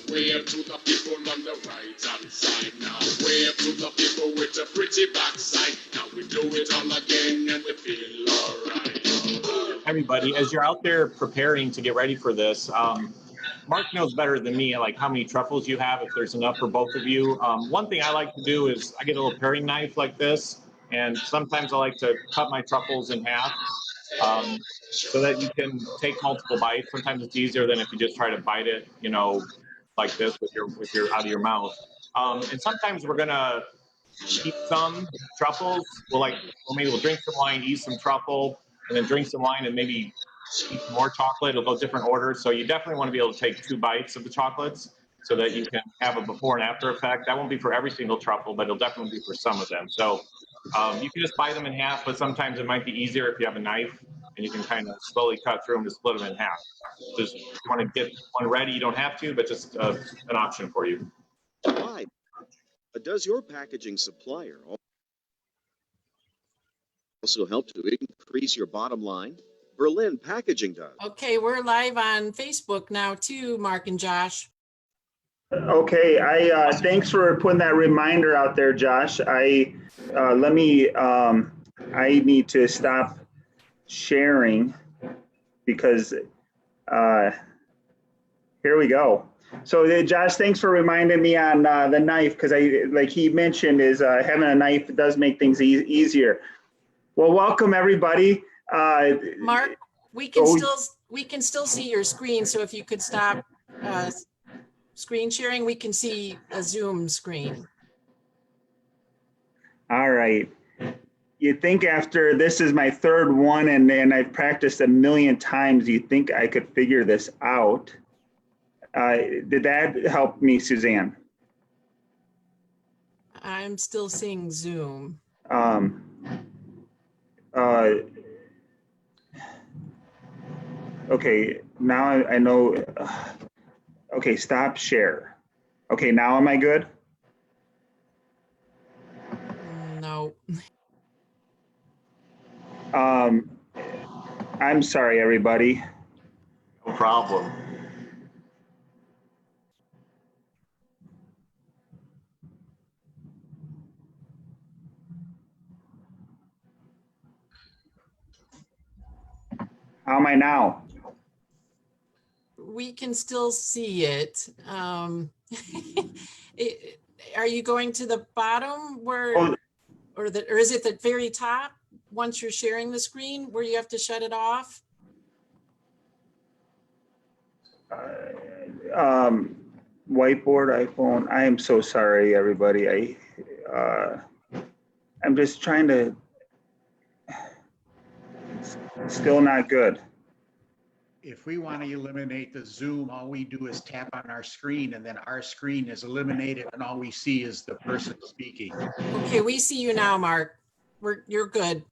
Wave to the people on the right hand side now. Wave to the people with a pretty backside. Now we do it all again and we feel alright. Everybody, as you're out there preparing to get ready for this, Mark knows better than me, like how many truffles you have, if there's enough for both of you. One thing I like to do is I get a little paring knife like this, and sometimes I like to cut my truffles in half so that you can take multiple bites. Sometimes it's easier than if you just try to bite it, you know, like this with your out of your mouth. And sometimes we're gonna eat some truffles. Maybe we'll drink some wine, eat some truffle, and then drink some wine and maybe eat some more chocolate. It'll go different orders. So you definitely want to be able to take 2 bites of the chocolates so that you can have a before and after effect. That won't be for every single truffle, but it'll definitely be for some of them. So you can just bite them in half, but sometimes it might be easier if you have a knife and you can kind of slowly cut through them to split them in half. Just if you want to get one ready, you don't have to, but just an option for you. Why? Does your packaging supplier also help to increase your bottom line? Berlyn Packaging does. Okay, we're live on Facebook now too, Mark and Josh. Okay, thanks for putting that reminder out there, Josh. I need to stop sharing because here we go. So Josh, thanks for reminding me on the knife, because like he mentioned, is having a knife does make things easier. Well, welcome everybody. Mark, we can still see your screen. So if you could stop screen sharing, we can see a Zoom screen. All right. You'd think after this is my 3rd one and I've practiced a million times, you'd think I could figure this out. Did that help me, Suzanne? I'm still seeing Zoom. Okay, now I know. Okay, stop share. Okay, now am I good? No. I'm sorry, everybody. No problem. How am I now? We can still see it. Are you going to the bottom where, or is it the very top once you're sharing the screen where you have to shut it off? Whiteboard, iPhone. I am so sorry, everybody. I'm just trying to. Still not good. If we want to eliminate the Zoom, all we do is tap on our screen and then our screen is eliminated and all we see is the person speaking. Okay, we see you now, Mark. You're good.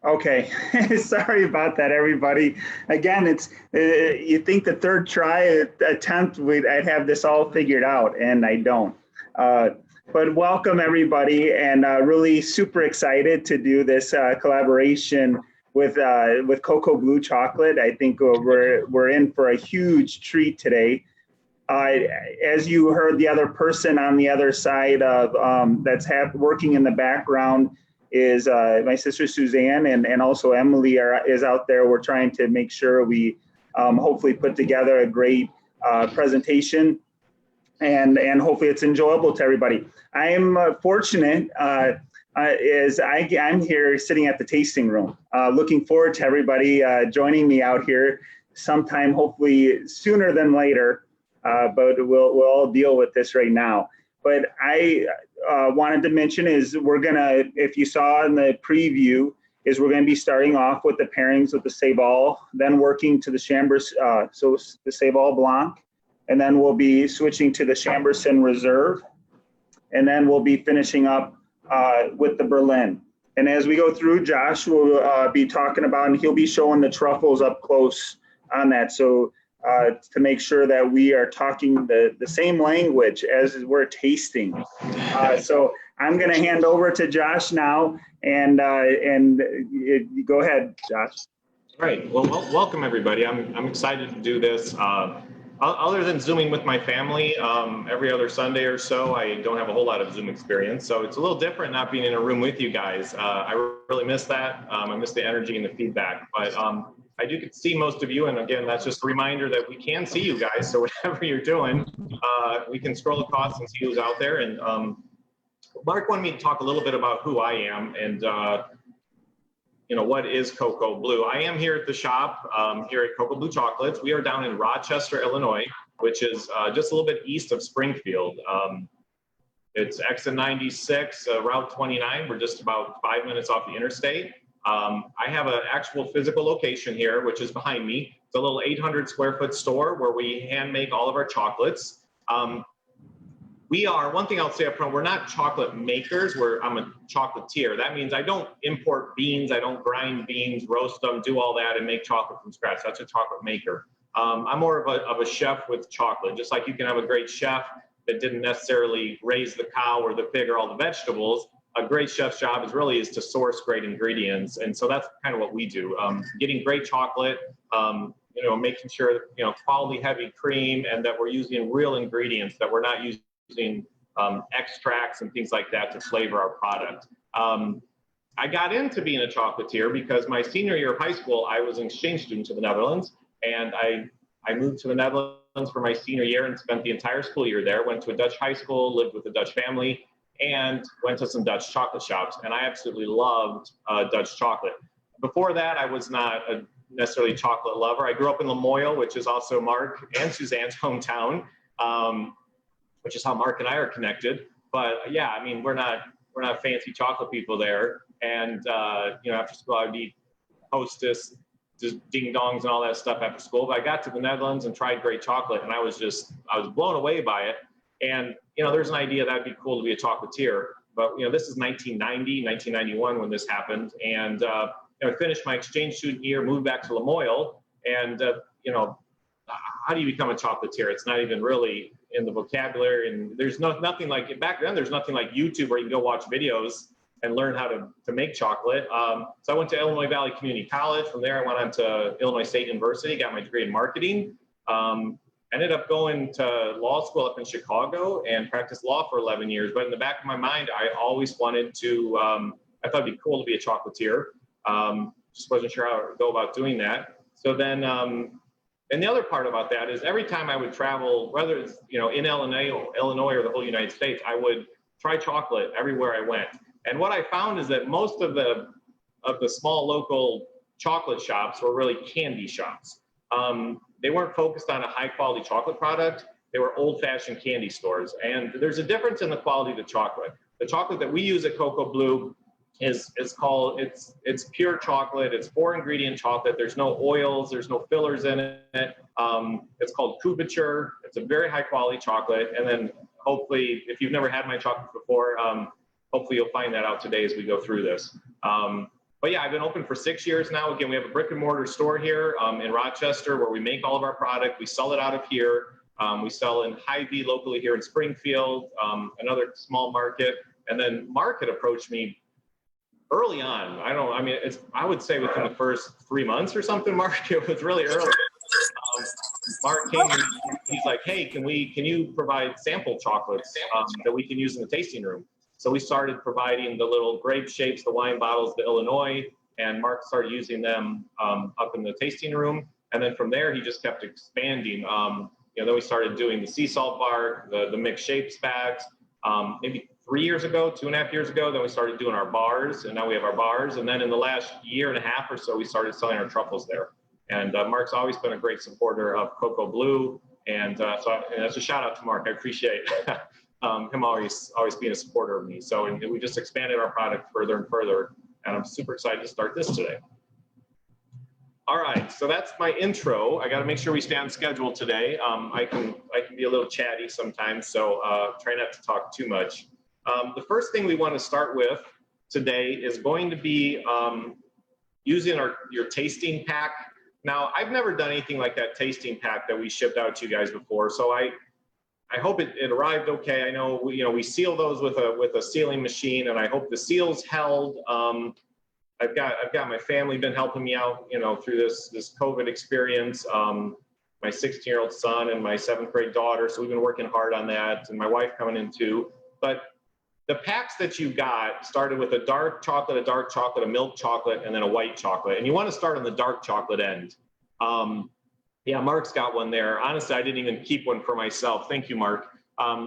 Okay, sorry about that, everybody. Again, it's you think the 3rd try attempt I'd have this all figured out, and I don't. But welcome everybody, and really super excited to do this collaboration with Cocoa Blue Chocolate. I think we're in for a huge treat today. As you heard, the other person on the other side of that's working in the background is my sister Suzanne, and also Emily is out there. We're trying to make sure we hopefully put together a great presentation, and hopefully it's enjoyable to everybody. I am fortunate I'm here sitting at the tasting room, looking forward to everybody joining me out here sometime, hopefully sooner than later, but we'll all deal with this right now. But I wanted to mention is we're gonna, if you saw in the preview, is we're gonna be starting off with the pairings with the Seyval, then working to the Chambourcin, so the Seyval Blanc, and then we'll be switching to the Chambourcin Reserve, and then we'll be finishing up with the Berlyn. And as we go through, Josh will be talking about, and he'll be showing the truffles up close on that. So to make sure that we are talking the same language as we're tasting. So I'm going to hand over to Josh now, and go ahead, Josh. All right. Well, welcome everybody. I'm excited to do this. Other than Zooming with my family every other Sunday or so, I don't have a whole lot of Zoom experience. So it's a little different not being in a room with you guys. I really miss that. I miss the energy and the feedback. But I do get to see most of you. And again, that's just a reminder that we can see you guys. So whatever you're doing, we can scroll across and see who's out there. And Mark wanted me to talk a little bit about who I am and you know, what is Cocoa Blue? I am here at the shop here at Cocoa Blue Chocolates. We are down in Rochester, Illinois, which is just a little bit east of Springfield. It's exit 96, Route 29. We're just about 5 minutes off the interstate. I have an actual physical location here, which is behind me. It's a little 800 square foot store where we hand make all of our chocolates. We are, one thing I'll say up front, we're not chocolate makers, I'm a chocolatier. That means I don't import beans, I don't grind beans, roast them, do all that and make chocolate from scratch. That's a chocolate maker. I'm more of a chef with chocolate, just like you can have a great chef that didn't necessarily raise the cow or the pig or all the vegetables. A great chef's job is to source great ingredients. And so that's kind of what we do. Getting great chocolate, you know, making sure, you know, quality heavy cream and that we're using real ingredients, that we're not using extracts and things like that to flavor our product. I got into being a chocolatier because my senior year of high school, I was an exchange student to the Netherlands, and I moved to the Netherlands for my senior year and spent the entire school year there, went to a Dutch high school, lived with a Dutch family, and went to some Dutch chocolate shops, and I absolutely loved Dutch chocolate. Before that, I was not a necessarily chocolate lover. I grew up in Limoncello, which is also Mark and Suzanne's hometown. Which is how Mark and I are connected. But yeah, I mean, we're not fancy chocolate people there. And you know, after school, I would eat Hostess, just ding dongs and all that stuff after school. But I got to the Netherlands and tried great chocolate, and I was blown away by it. And you know, there's an idea that'd be cool to be a chocolatier. But you know, this is 1990, 1991 when this happened, and you know, I finished my exchange student year, moved back to Limoncello, and you know, how do you become a chocolatier? It's not even really in the vocabulary, and there's nothing like, back then there's nothing like YouTube where you can go watch videos and learn how to make chocolate. So I went to Illinois Valley Community College. From there I went on to Illinois State University, got my degree in marketing. Ended up going to law school up in Chicago and practiced law for 11 years. But in the back of my mind, I always wanted to, I thought it'd be cool to be a chocolatier. Just wasn't sure how to go about doing that. So then, and the other part about that is every time I would travel, whether it's, you know, in Illinois or the whole United States, I would try chocolate everywhere I went. And what I found is that most of the small local chocolate shops were really candy shops. They weren't focused on a high quality chocolate product. They were old fashioned candy stores. And there's a difference in the quality of the chocolate. The chocolate that we use at Cocoa Blue is called, it's pure chocolate. It's 4 ingredient chocolate. There's no oils, there's no fillers in it. It's called couverture. It's a very high quality chocolate. And then hopefully, if you've never had my chocolate before, hopefully you'll find that out today as we go through this. But yeah, I've been open for 6 years now. Again, we have a brick and mortar store here in Rochester where we make all of our product. We sell it out of here. We sell in Hy-Vee locally here in Springfield, another small market. And then Mark had approached me early on. I would say within the first 3 months or something, Mark. It was really early. Mark came and he's like, hey, can you provide sample chocolates that we can use in the tasting room? So we started providing the little grape shapes, the wine bottles, the Illinois, and Mark started using them up in the tasting room. And then from there, he just kept expanding. You know, then we started doing the sea salt bar, the mixed shapes bags. Maybe 3 years ago, 2.5 years ago, then we started doing our bars, and now we have our bars. And then in the last year and a half or so, we started selling our truffles there. And Mark's always been a great supporter of Cocoa Blue. And so that's a shout out to Mark. I appreciate him always being a supporter of me. So and we just expanded our product further and further. And I'm super excited to start this today. All right, so that's my intro. I got to make sure we stay on schedule today. I can be a little chatty sometimes, so try not to talk too much. The first thing we want to start with today is going to be using your tasting pack. Now, I've never done anything like that tasting pack that we shipped out to you guys before, so I hope it arrived okay. I know we seal those with a sealing machine, and I hope the seals held. I've got my family been helping me out, through this COVID experience. My 16-year-old son and my 7th grade daughter, so we've been working hard on that, and my wife coming in too. But the packs that you got started with a dark chocolate, a milk chocolate, and then a white chocolate. And you want to start on the dark chocolate end. Yeah, Mark's got one there. Honestly, I didn't even keep one for myself. Thank you, Mark.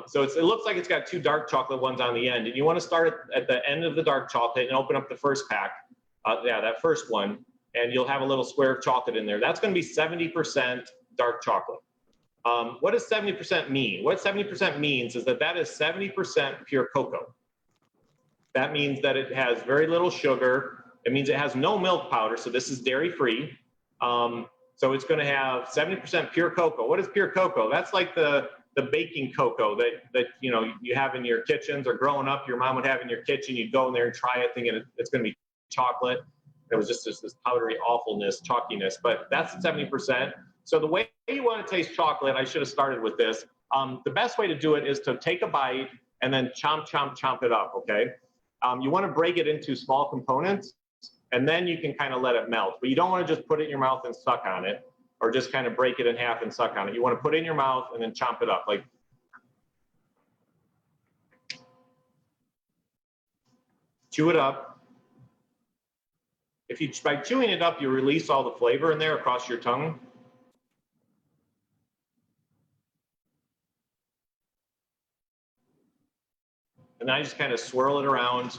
So it looks like it's got 2 dark chocolate ones on the end. And you want to start at the end of the dark chocolate and open up the first pack. Yeah, that first one. And you'll have a little square of chocolate in there. That's going to be 70% dark chocolate. What does 70% mean? What 70% means is that is 70% pure cocoa. That means that it has very little sugar. It means it has no milk powder, so this is dairy-free. So it's going to have 70% pure cocoa. What is pure cocoa? That's like the baking cocoa that you have in your kitchens, or growing up your mom would have in your kitchen. You'd go in there and try it thinking it's going to be chocolate. It was just this powdery awfulness, chalkiness, but that's 70%. So the way you want to taste chocolate, I should have started with this. The best way to do it is to take a bite and then chomp it up, okay? You want to break it into small components, and then you can kind of let it melt. But you don't want to just put it in your mouth and suck on it, or just kind of break it in half and suck on it. You want to put it in your mouth and then chomp it up. Like, chew it up. By chewing it up, you release all the flavor in there across your tongue. And then I just kind of swirl it around.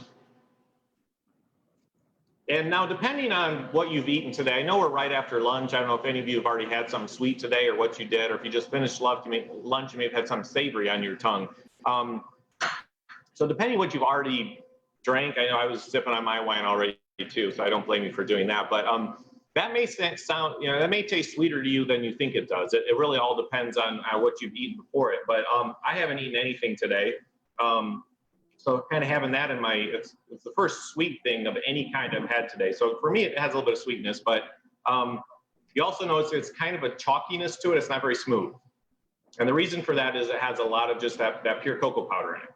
And now, depending on what you've eaten today, I know we're right after lunch. I don't know if any of you have already had something sweet today, or what you did, or if you just finished lunch, you may have had something savory on your tongue. So depending on what you've already drank, I know I was sipping on my wine already too, so I don't blame you for doing that. But that may sound, that may taste sweeter to you than you think it does. It really all depends on what you've eaten before it. But I haven't eaten anything today. So kind of having that in it's the first sweet thing of any kind I've had today. So for me, it has a little bit of sweetness, but you also notice it's kind of a chalkiness to it. It's not very smooth. And the reason for that is it has a lot of just that pure cocoa powder in it.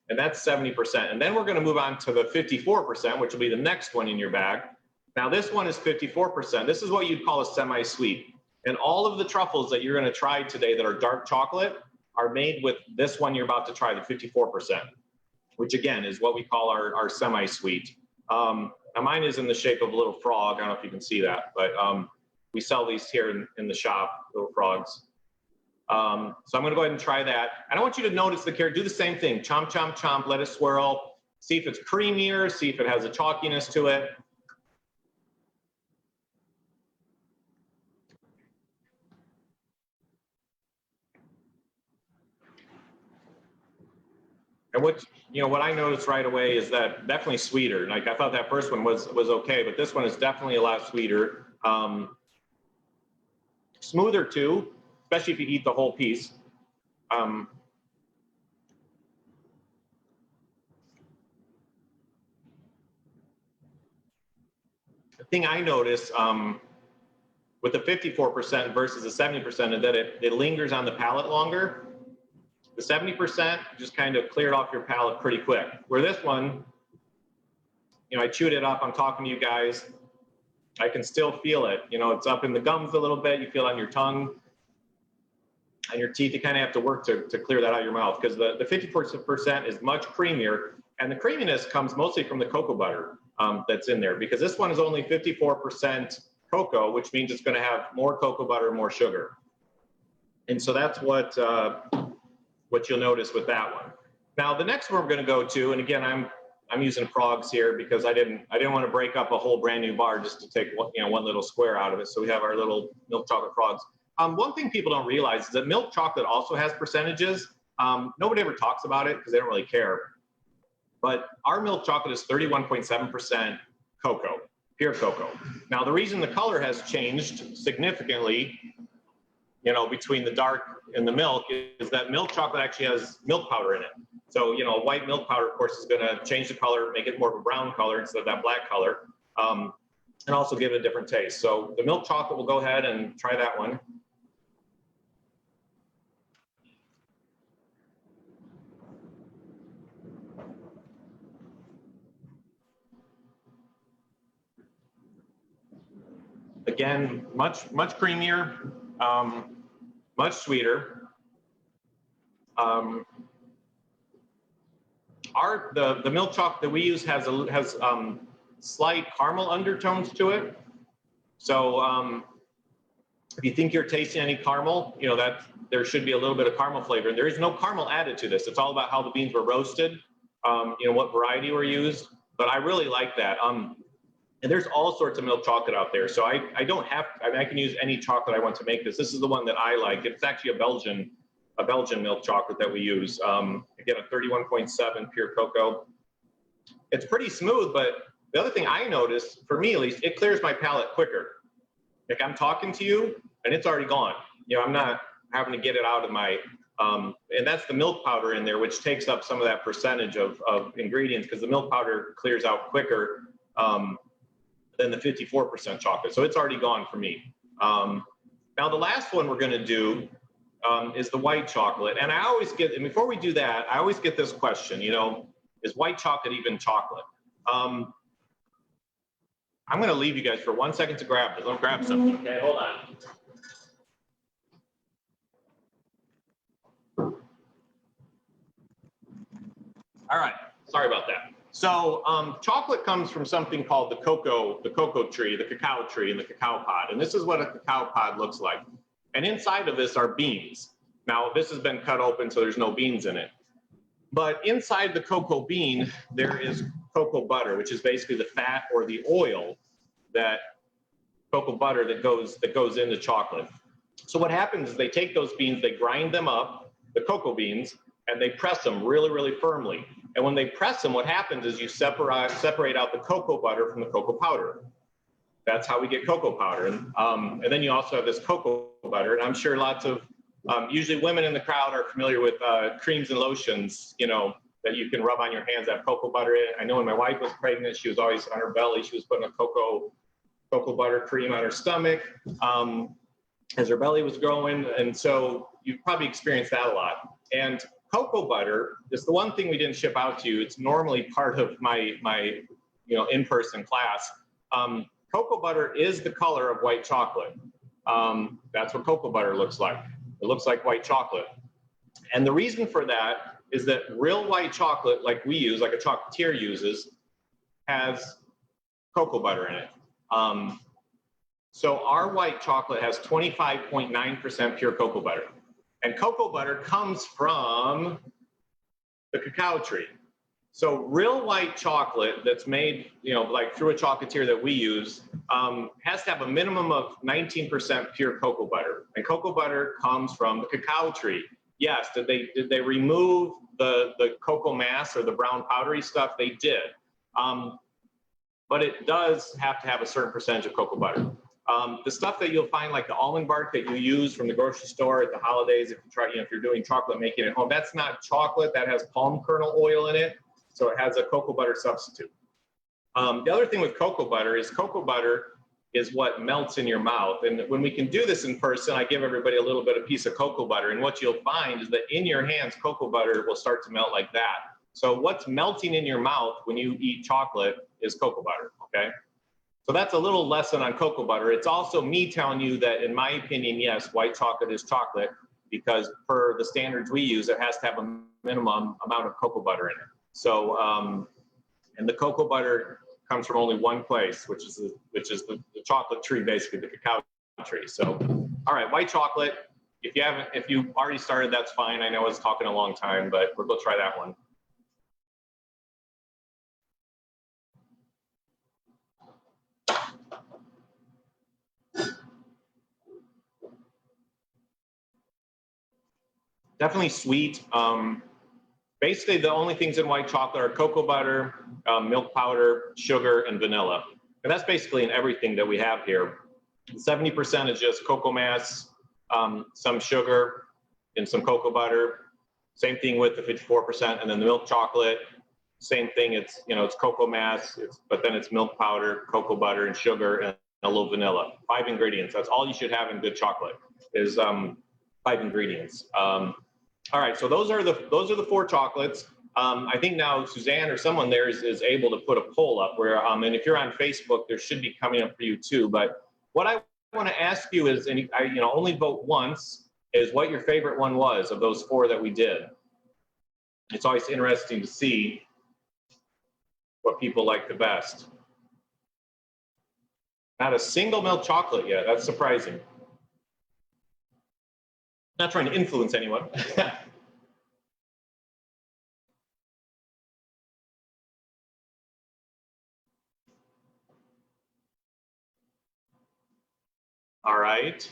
And that's 70%. And then we're going to move on to the 54%, which will be the next one in your bag. Now this one is 54%. This is what you'd call a semi-sweet. And all of the truffles that you're going to try today that are dark chocolate are made with this one you're about to try, the 54%, which again is what we call our semi-sweet. Now mine is in the shape of a little frog. I don't know if you can see that, but we sell these here in the shop, little frogs. So I'm going to go ahead and try that. And I want you to notice the carrot. Do the same thing. Chomp, chomp, chomp. Let it swirl. See if it's creamier. See if it has a chalkiness to it. And what I noticed right away is that definitely sweeter. Like I thought that first one was okay, but this one is definitely a lot sweeter. Smoother too, especially if you eat the whole piece. The thing I notice with the 54% versus the 70% is that it lingers on the palate longer. The 70% just kind of cleared off your palate pretty quick. Where this one, I chewed it up, I'm talking to you guys, I can still feel it. It's up in the gums a little bit, you feel it on your tongue, and your teeth. You kind of have to work to clear that out of your mouth, because the 50% is much creamier, and the creaminess comes mostly from the cocoa butter that's in there, because this one is only 54% cocoa, which means it's going to have more cocoa butter, more sugar. And so that's what you'll notice with that one. Now the next one we're going to go to, and again I'm using frogs here because I didn't want to break up a whole brand new bar just to take one little square out of it. So we have our little milk chocolate frogs. One thing people don't realize is that milk chocolate also has percentages. Nobody ever talks about it because they don't really care. But our milk chocolate is 31.7% cocoa, pure cocoa. Now the reason the color has changed significantly, between the dark and the milk, is that milk chocolate actually has milk powder in it. So, you know, white milk powder, of course, is going to change the color, make it more of a brown color instead of that black color, and also give it a different taste. So the milk chocolate, we'll go ahead and try that one. Again, much creamier, much sweeter. The milk chocolate that we use has slight caramel undertones to it. So if you think you're tasting any caramel, you know that there should be a little bit of caramel flavor. And there is no caramel added to this. It's all about how the beans were roasted, you know, what variety were used. But I really like that. And there's all sorts of milk chocolate out there. So I don't have, I mean, I can use any chocolate I want to make this. This is the one that I like. It's actually a Belgian milk chocolate that we use. Again, a 31.7 pure cocoa. It's pretty smooth, but the other thing I noticed, for me at least, it clears my palate quicker. Like I'm talking to you and it's already gone. You know, I'm not having to get it out of my, and that's the milk powder in there, which takes up some of that percentage of ingredients because the milk powder clears out quicker than the 54% chocolate. So it's already gone for me. Now the last one we're gonna do is the white chocolate. And I always get, and before we do that, I always get this question, you know, is white chocolate even chocolate? I'm gonna leave you guys for 1 second to grab this. Let me grab some. Okay, hold on. All right, sorry about that. So chocolate comes from something called the cocoa tree, the cacao tree, and the cacao pod. And this is what a cacao pod looks like. And inside of this are beans. Now this has been cut open, so there's no beans in it. But inside the cocoa bean, there is cocoa butter, which is basically the fat or the oil that cocoa butter that goes into chocolate. So what happens is they take those beans, they grind them up, the cocoa beans, and they press them really, really firmly. And when they press them, what happens is you separate out the cocoa butter from the cocoa powder. That's how we get cocoa powder. And then you also have this cocoa butter. And I'm sure lots of, usually women in the crowd are familiar with creams and lotions, you know, that you can rub on your hands that have cocoa butter in it. I know when my wife was pregnant, she was always on her belly, she was putting a cocoa butter cream on her stomach as her belly was growing. And so you've probably experienced that a lot. And cocoa butter is the one thing we didn't ship out to you. It's normally part of my you know, in-person class. Cocoa butter is the color of white chocolate. That's what cocoa butter looks like. It looks like white chocolate. And the reason for that is that real white chocolate, like we use, like a chocolatier uses, has cocoa butter in it. So our white chocolate has 25.9% pure cocoa butter. And cocoa butter comes from the cacao tree. So real white chocolate that's made, you know, like through a chocolatier that we use, has to have a minimum of 19% pure cocoa butter. And cocoa butter comes from the cacao tree. Yes, did they remove the cocoa mass or the brown powdery stuff? They did. But it does have to have a certain percentage of cocoa butter. The stuff that you'll find, like the almond bark that you use from the grocery store at the holidays, if you try, you know, if you're doing chocolate making at home, that's not chocolate. That has palm kernel oil in it, so it has a cocoa butter substitute. The other thing with cocoa butter is what melts in your mouth. And when we can do this in person, I give everybody a little bit of piece of cocoa butter, and what you'll find is that in your hands, cocoa butter will start to melt like that. So what's melting in your mouth when you eat chocolate is cocoa butter. Okay. So that's a little lesson on cocoa butter. It's also me telling you that, in my opinion, yes, white chocolate is chocolate because per the standards we use, it has to have a minimum amount of cocoa butter in it. So, and the cocoa butter comes from only one place, which is the chocolate tree, basically the cacao tree. So, all right, white chocolate. If you already started, that's fine. I know I was talking a long time, but we'll go try that one. Definitely sweet. Basically, the only things in white chocolate are cocoa butter, milk powder, sugar, and vanilla. And that's basically in everything that we have here. 70% is just cocoa mass, some sugar, and some cocoa butter. Same thing with the 54%, and then the milk chocolate, same thing. It's, you know, it's cocoa mass, but then it's milk powder, cocoa butter, and sugar, and a little vanilla. 5 ingredients. That's all you should have in good chocolate is 5 ingredients. All right, so those are the 4 chocolates. I think now Suzanne or someone there is able to put a poll up where, and if you're on Facebook, there should be coming up for you too. But what I want to ask you is, and you know, only vote once, is what your favorite one was of those 4 that we did. It's always interesting to see what people like the best. Not a single milk chocolate yet. That's surprising. Not trying to influence anyone. All right.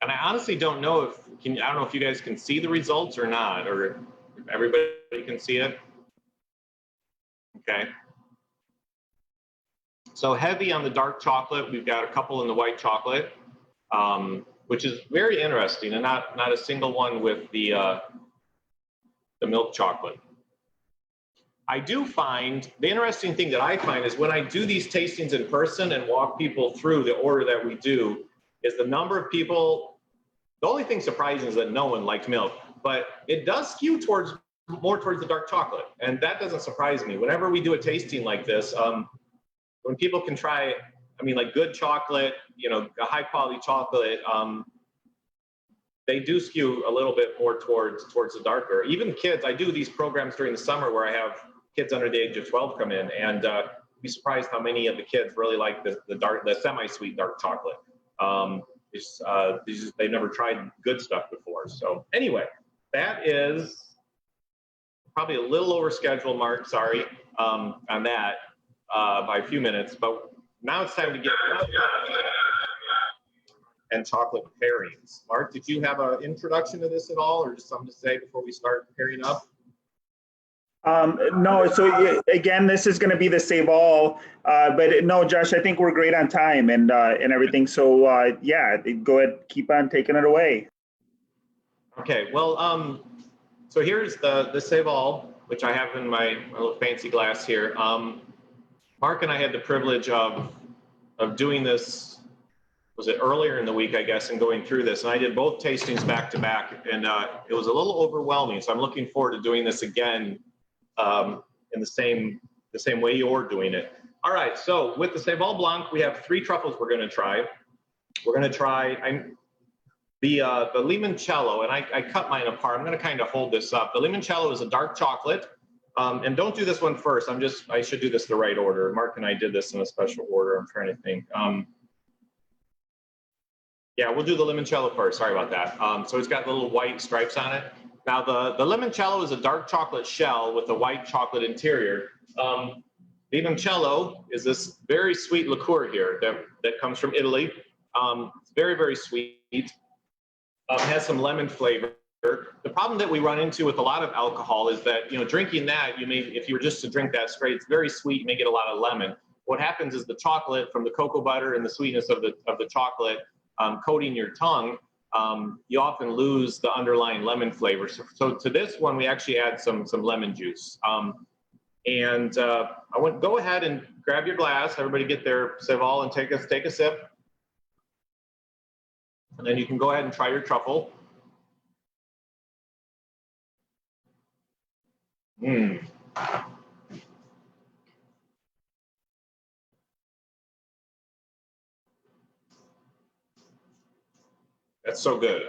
And I honestly don't know if I don't know if you guys can see the results or not, or if everybody can see it. Okay. So heavy on the dark chocolate. We've got a couple in the white chocolate, which is very interesting, and not a single one with the milk chocolate. I do find, the interesting thing that I find is when I do these tastings in person and walk people through the order that we do, is the number of people, the only thing surprising is that no one liked milk, but it does skew more towards the dark chocolate. And that doesn't surprise me. Whenever we do a tasting like this, when people can try, I mean, like good chocolate, you know, a high quality chocolate, they do skew a little bit more towards the darker. Even kids, I do these programs during the summer where I have kids under the age of 12 come in, and you'd be surprised how many of the kids really like the semi-sweet dark chocolate. They've never tried good stuff before. So anyway, that is probably a little over schedule, Mark, sorry, on that by a few minutes, but now it's time to get and chocolate pairings. Mark, did you have an introduction to this at all, or just something to say before we start pairing up? No, so again, this is going to be the Seyval, but no, Josh, I think we're great on time and everything. So yeah, go ahead, keep on taking it away. Okay, well, so here's the Seyval, which I have in my little fancy glass here. Mark and I had the privilege of doing this, was it earlier in the week, I guess, and going through this. And I did both tastings back to back, and it was a little overwhelming. So I'm looking forward to doing this again in the same way you're doing it. All right, so with the Seyval Blanc, we have 3 truffles we're going to try. We're going to try the Limoncello, and I cut mine apart. I'm going to kind of hold this up. The Limoncello is a dark chocolate. And don't do this one first. I should do this the right order. Mark and I did this in a special order. I'm trying to think. Yeah, we'll do the limoncello first. Sorry about that. So it's got little white stripes on it. Now the limoncello is a dark chocolate shell with a white chocolate interior. Limoncello is this very sweet liqueur here that comes from Italy. It's very, very sweet. It has some lemon flavor. The problem that we run into with a lot of alcohol is that, you know, drinking that, if you were just to drink that straight, it's very sweet, you may get a lot of lemon. What happens is the chocolate from the cocoa butter and the sweetness of the chocolate coating your tongue, you often lose the underlying lemon flavor. So to this one, we actually add some lemon juice. I want go ahead and grab your glass. Everybody get their Seyval and take a sip. And then you can go ahead and try your truffle. Mmm. That's so good.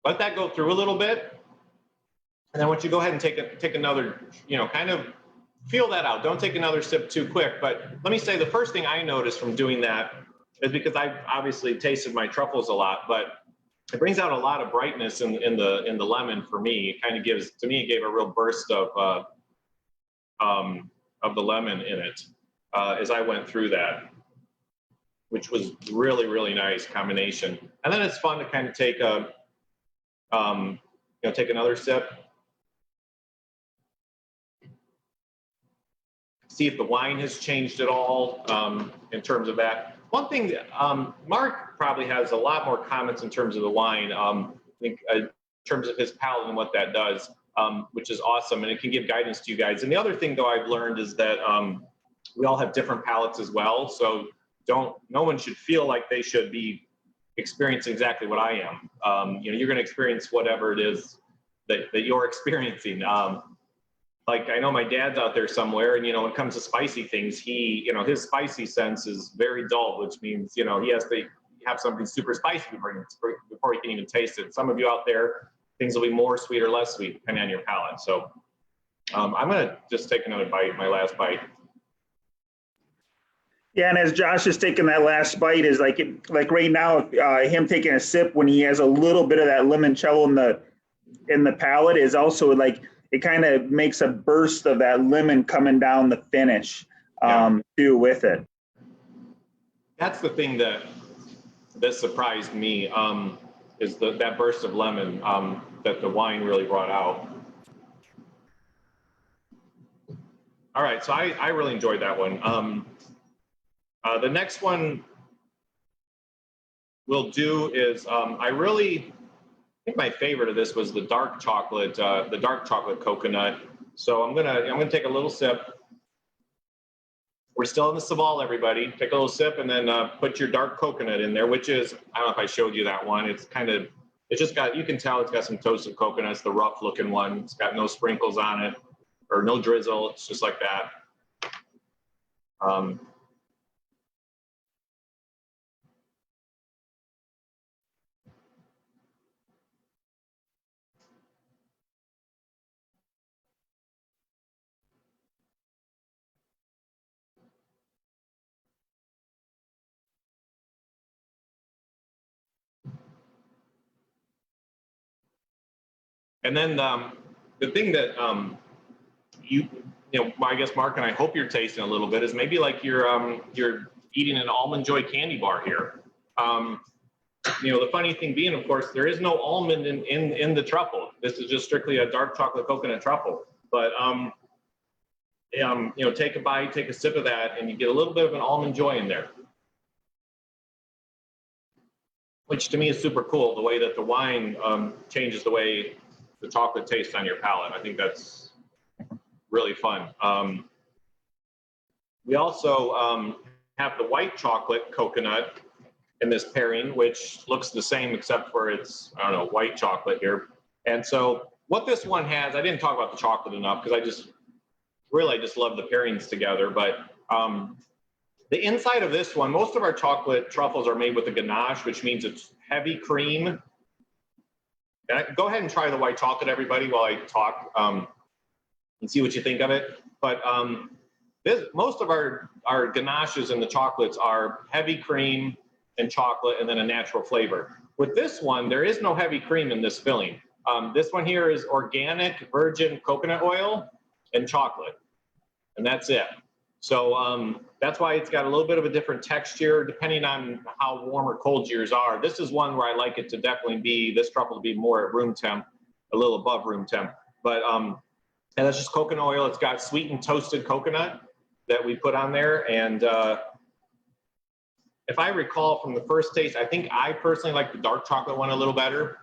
Let that go through a little bit. And then once you go ahead and take another, you know, kind of feel that out. Don't take another sip too quick. But let me say the first thing I noticed from doing that is because I've obviously tasted my truffles a lot, but it brings out a lot of brightness in the lemon for me. It kind of gives, to me, it gave a real burst of the lemon in it as I went through that, which was really, really nice combination. And then it's fun to kind of take take another sip. See if the wine has changed at all in terms of that. one thing that, Mark probably has a lot more comments in terms of the wine, I think, in terms of his palate and what that does, which is awesome, and it can give guidance to you guys. And the other thing, though, I've learned is that we all have different palates as well, so no one should feel like they should be experiencing exactly what I am. You know, you're going to experience whatever it is that you're experiencing. Like, I know my dad's out there somewhere, and, you know, when it comes to spicy things, you know, his spicy sense is very dull, which means, you know, he has to have something super spicy before he can even taste it. Some of you out there, things will be more sweet or less sweet, depending on your palate. So I'm going to just take another bite, my last bite. Yeah, and as Josh is taking that last bite, is like right now, him taking a sip when he has a little bit of that limoncello in the palate is also like, it kind of makes a burst of that lemon coming down the finish too with it. That's the thing that surprised me, is that burst of lemon that the wine really brought out. All right, so I really enjoyed that one. The next one we'll do is I think my favorite of this was the dark chocolate coconut. So I'm gonna take a little sip. We're still in the Seyval, everybody. Take a little sip and then put your dark coconut in there, which is, I don't know if I showed you that one. It's just got, you can tell it's got some toasted coconuts, the rough looking one. It's got no sprinkles on it or no drizzle. It's just like that. And then the thing that you know, I guess Mark and I hope you're tasting a little bit is maybe like you're eating an Almond Joy candy bar here. You know, the funny thing being, of course, there is no almond in the truffle. This is just strictly a dark chocolate coconut truffle. But you know, take a bite, take a sip of that, and you get a little bit of an Almond Joy in there, which to me is super cool. The way that the wine changes the way the chocolate tastes on your palate. I think that's really fun. We also have the white chocolate coconut in this pairing, which looks the same except for it's, I don't know, white chocolate here. And so what this one has, I didn't talk about the chocolate enough because I just love the pairings together. But the inside of this one, most of our chocolate truffles are made with a ganache, which means it's heavy cream. Go ahead and try the white chocolate, everybody, while I talk, and see what you think of it. But most of our ganaches and the chocolates are heavy cream and chocolate and then a natural flavor. With this one, there is no heavy cream in this filling. This one here is organic virgin coconut oil and chocolate, and that's it. So that's why it's got a little bit of a different texture depending on how warm or cold yours are. This is one where I like it to definitely be, this truffle to be more at room temp, a little above room temp. But and that's just coconut oil. It's got sweetened toasted coconut that we put on there. And if I recall from the first taste, I think I personally like the dark chocolate one a little better.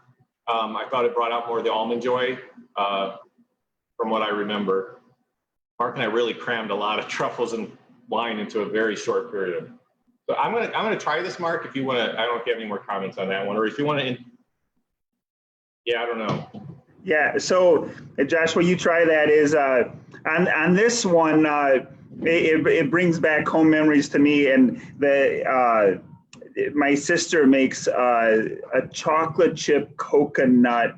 I thought it brought out more of the Almond Joy from what I remember. Mark and I really crammed a lot of truffles and wine into a very short period. So I'm gonna try this, Mark. If you want to, I don't know if you have any more comments on that one, or if you want to. Yeah, I don't know. Yeah. So, Josh, when you try that is on this one, it brings back home memories to me, and my sister makes a chocolate chip coconut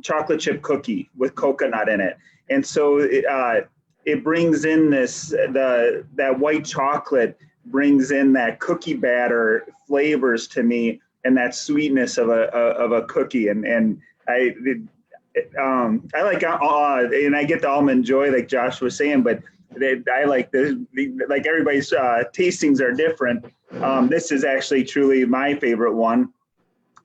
chocolate chip cookie with coconut in it. And so it brings in that white chocolate brings in that cookie batter flavors to me, and that sweetness of a cookie. And I like and I get the Almond Joy like Josh was saying, but I like this, like everybody's tastings are different. This is actually truly my favorite one.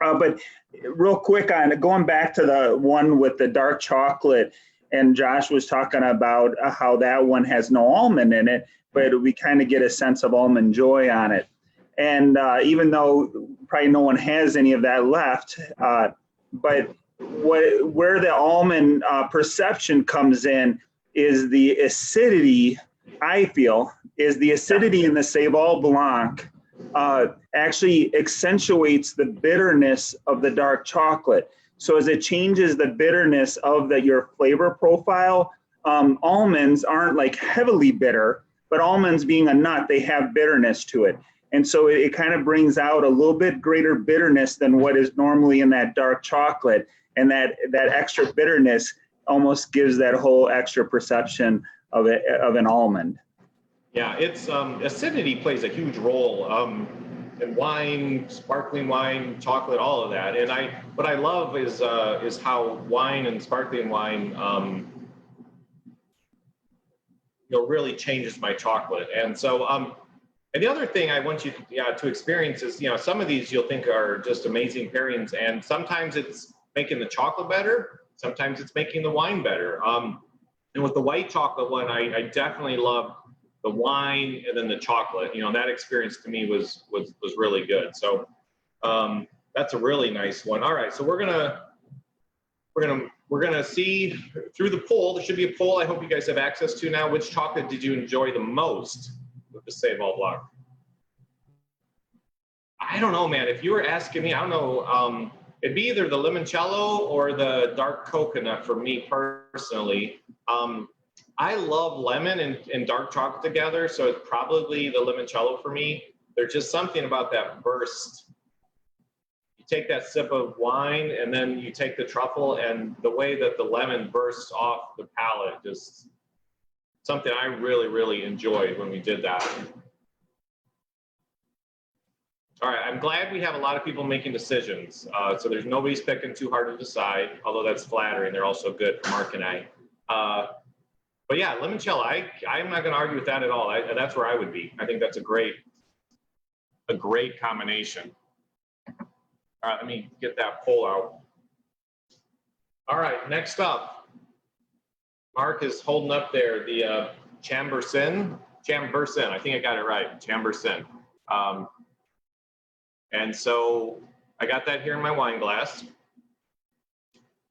But real quick on going back to the one with the dark chocolate, And Josh was talking about how that one has no almond in it, but we kind of get a sense of almond joy on it. And even though probably no one has any of that left, but where the almond perception comes in is the acidity, I feel, is the acidity in the Seyval Blanc actually accentuates the bitterness of the dark chocolate. So as it changes the bitterness of your flavor profile, almonds aren't like heavily bitter, but almonds being a nut, they have bitterness to it. And so it kind of brings out a little bit greater bitterness than what is normally in that dark chocolate. And that extra bitterness almost gives that whole extra perception of an almond. Yeah, it's acidity plays a huge role in wine, sparkling wine, chocolate, all of that. And what I love is how wine and sparkling wine really changes my chocolate. And so and the other thing I want you to experience is, some of these you'll think are just amazing pairings, and sometimes it's making the chocolate better, sometimes it's making the wine better. And with the white chocolate one, I definitely love the wine and then the chocolate. That experience to me was really good. So that's a really nice one. All right, so we're gonna see through the poll. There should be a poll I hope you guys have access to now. Which chocolate did you enjoy the most with the Seyval Blanc? I don't know, man. If you were asking me, I don't know. It'd be either the limoncello or the dark coconut for me personally. I love lemon and dark chocolate together, so it's probably the limoncello for me. There's just something about that burst. You take that sip of wine and then you take the truffle, and the way that the lemon bursts off the palate, just something I really, really enjoyed when we did that. All right, I'm glad we have a lot of people making decisions. So there's nobody's picking too hard to decide, although that's flattering. They're also good for Mark and I. But yeah, limoncello, I'm not going to argue with that at all. That's where I would be. I think that's a great combination. All right, let me get that poll out. All right, next up, Mark is holding up there the Chambourcin. I think I got it right, Chambourcin. And so I got that here in my wine glass.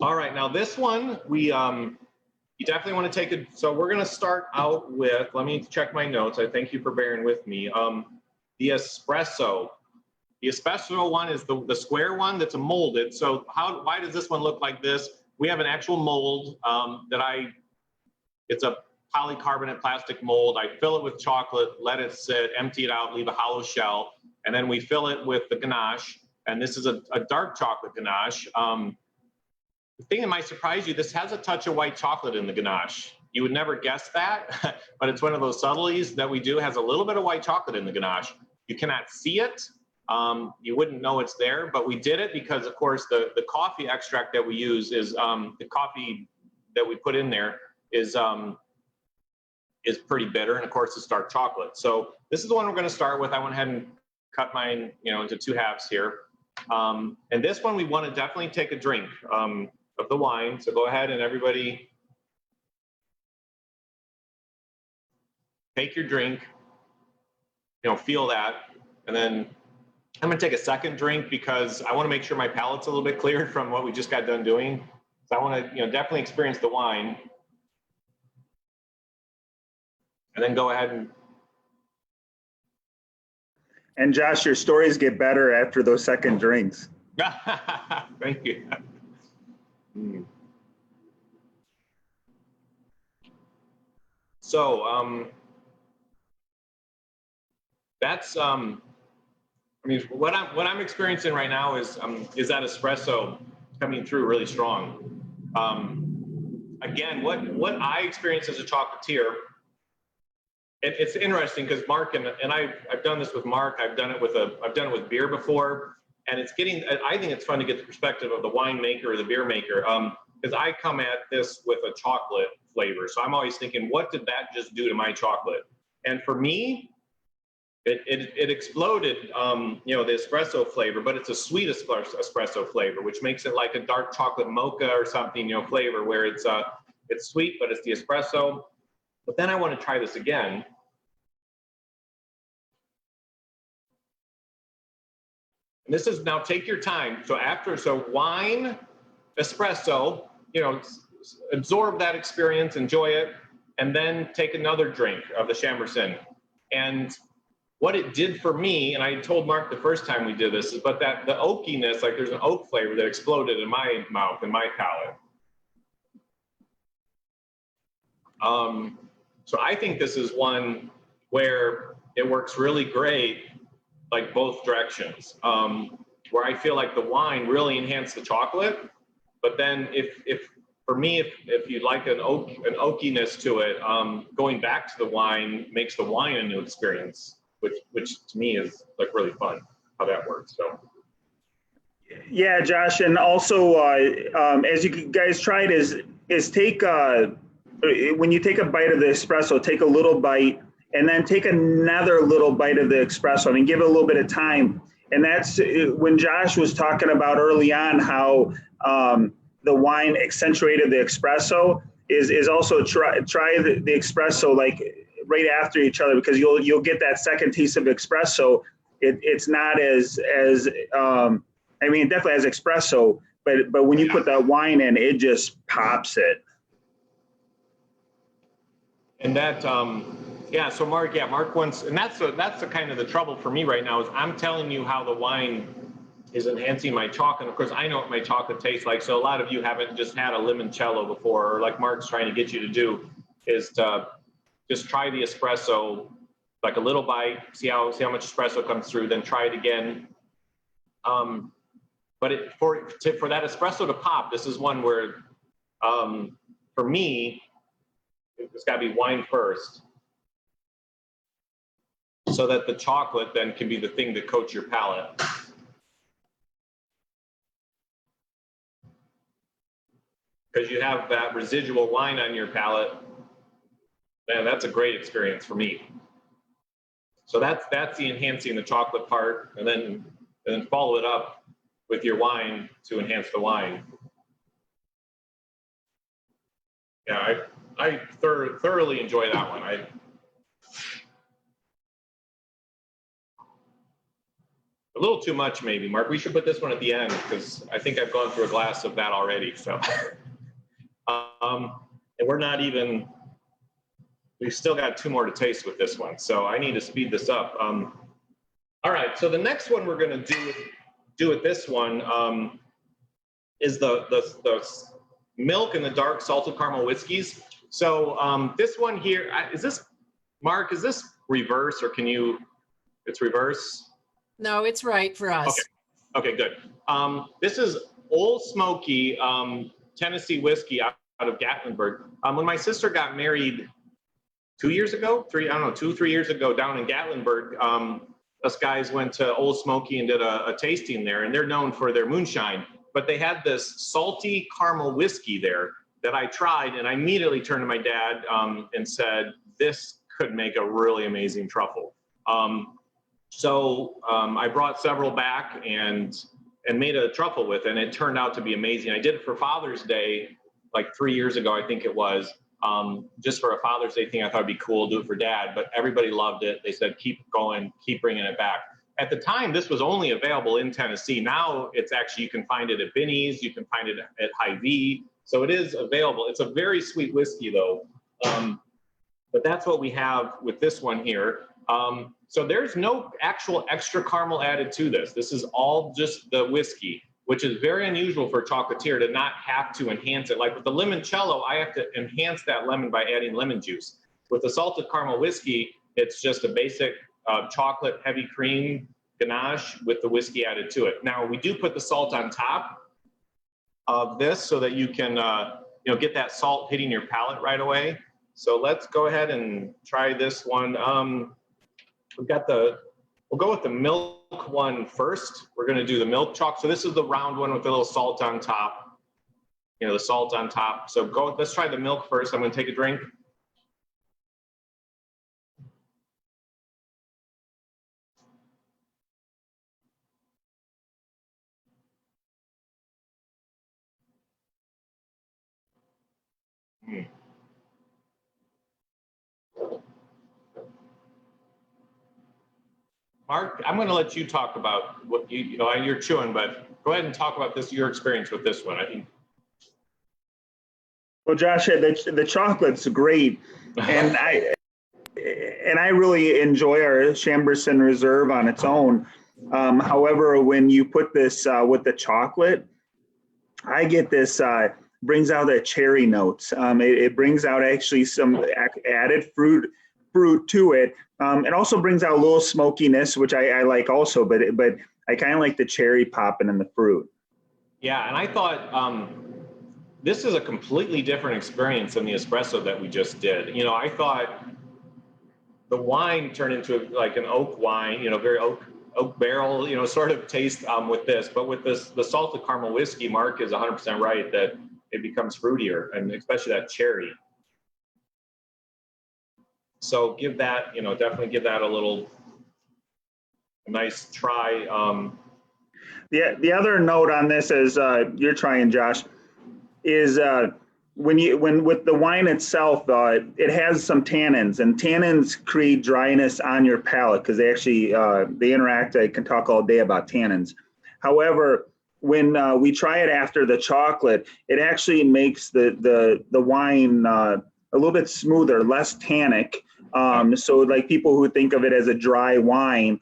All right, now this one, you definitely want to take it. So we're going to start out with, let me check my notes. I thank you for bearing with me. The Espresso. The Espresso one is the square one that's a molded. So why does this one look like this? We have an actual mold it's a polycarbonate plastic mold. I fill it with chocolate, let it sit, empty it out, leave a hollow shell, and then we fill it with the ganache. And this is a dark chocolate ganache. The thing that might surprise you, this has a touch of white chocolate in the ganache. You would never guess that, but it's one of those subtleties that we do. It has a little bit of white chocolate in the ganache. You cannot see it. You wouldn't know it's there, but we did it because, of course, the coffee extract that we use is the coffee that we put in there is pretty bitter, and of course it's dark chocolate. So this is the one we're going to start with. I went ahead and cut mine, into two halves here. And this one we want to definitely take a drink of the wine. So go ahead and everybody take your drink, feel that. And then I'm gonna take a second drink because I wanna make sure my palate's a little bit cleared from what we just got done doing. So I wanna definitely experience the wine. And then go ahead And Josh, your stories get better after those second drinks. Thank you. So that's what I'm experiencing right now is that espresso coming through really strong. Again, what I experience as a chocolatier, it's interesting because Mark and I've done this with Mark. I've done it with beer before, and I think it's fun to get the perspective of the winemaker or the beer maker. Because I come at this with a chocolate flavor. So I'm always thinking, what did that just do to my chocolate? And for me, it exploded, the espresso flavor, but it's a sweet espresso flavor, which makes it like a dark chocolate mocha or something, flavor where it's It's sweet, but it's the espresso. But then I want to try this again. And this is, now take your time. So wine, espresso, you know, absorb that experience, enjoy it, and then take another drink of the Chambourcin. And what it did for me, and I told Mark the first time we did this, is but that the oakiness, like there's an oak flavor that exploded in my mouth, in my palate. So I think this is one where it works really great, like both directions, where I feel like the wine really enhanced the chocolate. But then for me, if you'd like an oakiness to it, going back to the wine makes the wine a new experience, which to me is like really fun how that works. So. Yeah, Josh, and also as you guys tried is take when you take a bite of the espresso, take a little bite and then take another little bite of the espresso. I mean, give it a little bit of time. And that's when Josh was talking about early on how the wine accentuated the espresso is also try the espresso like right after each other, because you'll get that second taste of espresso. It's not as I mean, it definitely has espresso, but when you put that wine in, it just pops it. And that, yeah, so Mark wants, and that's the kind of the trouble for me right now is I'm telling you how the wine is enhancing my chocolate. And of course, I know what my chocolate tastes like. So a lot of you haven't just had a limoncello before, or like Mark's trying to get you to do, is to just try the espresso, like a little bite, see how much espresso comes through, then try it again. But for that espresso to pop, this is one where, for me, it's got to be wine first, so that the chocolate then can be the thing that coats your palate. Because you have that residual wine on your palate, man, that's a great experience for me. So that's the enhancing the chocolate part, and then follow it up with your wine to enhance the wine. Yeah, I thoroughly enjoy that one. A little too much, maybe, Mark. We should put this one at the end because I think I've gone through a glass of that already. So, and we're not even. We've still got 2 more to taste with this one, so I need to speed this up. All right, so the next one we're going to do with this one is the milk and the dark salted caramel whiskeys. So this one here, is this, Mark, is this reverse, or it's reverse? No, it's right for us. Okay, good. This is Old Smoky Tennessee whiskey out of Gatlinburg. When my sister got married 2 years ago, 3 years ago down in Gatlinburg, us guys went to Old Smoky and did a tasting there, and they're known for their moonshine. But they had this salty caramel whiskey there that I tried, and I immediately turned to my dad and said, this could make a really amazing truffle. So I brought several back and made a truffle with it, and it turned out to be amazing. I did it for Father's Day, like 3 years ago, I think it was, just for a Father's Day thing. I thought it'd be cool, do it for Dad, but everybody loved it. They said, keep going, keep bringing it back. At the time, this was only available in Tennessee. Now it's actually, you can find it at Binny's, you can find it at Hy-Vee, so it is available. It's a very sweet whiskey though, but that's what we have with this one here. So there's no actual extra caramel added to this. This is all just the whiskey, which is very unusual for a chocolatier to not have to enhance it. Like with the limoncello, I have to enhance that lemon by adding lemon juice. With the salted caramel whiskey, it's just a basic chocolate heavy cream ganache with the whiskey added to it. Now we do put the salt on top of this so that you can get that salt hitting your palate right away. So let's go ahead and try this one. We'll go with the milk one first. We're going to do the milk chalk. So this is the round one with a little salt on top. The salt on top. So let's try the milk first. I'm going to take a drink. Mark, I'm going to let you talk about what you know, you're chewing, but go ahead and talk about this, your experience with this one. I think. Well, Josh, the chocolate's great, and I really enjoy our Chambourcin Reserve on its own. However, when you put this with the chocolate, I get this brings out the cherry notes. It brings out actually some added fruit to it. It also brings out a little smokiness, which I like also, but I kind of like the cherry popping in the fruit. Yeah, and I thought this is a completely different experience than the espresso that we just did. You know, I thought the wine turned into like an oak wine, you know, very oak barrel, you know, sort of taste with this. But with this, the salted caramel whiskey, Mark is 100% right that it becomes fruitier, and especially that cherry. So give that, you know, definitely give that a nice try. The other note on this is you're trying, Josh, is when with the wine itself, it has some tannins, and tannins create dryness on your palate because they actually they interact. I can talk all day about tannins. However, when we try it after the chocolate, it actually makes the wine a little bit smoother, less tannic. So like people who think of it as a dry wine,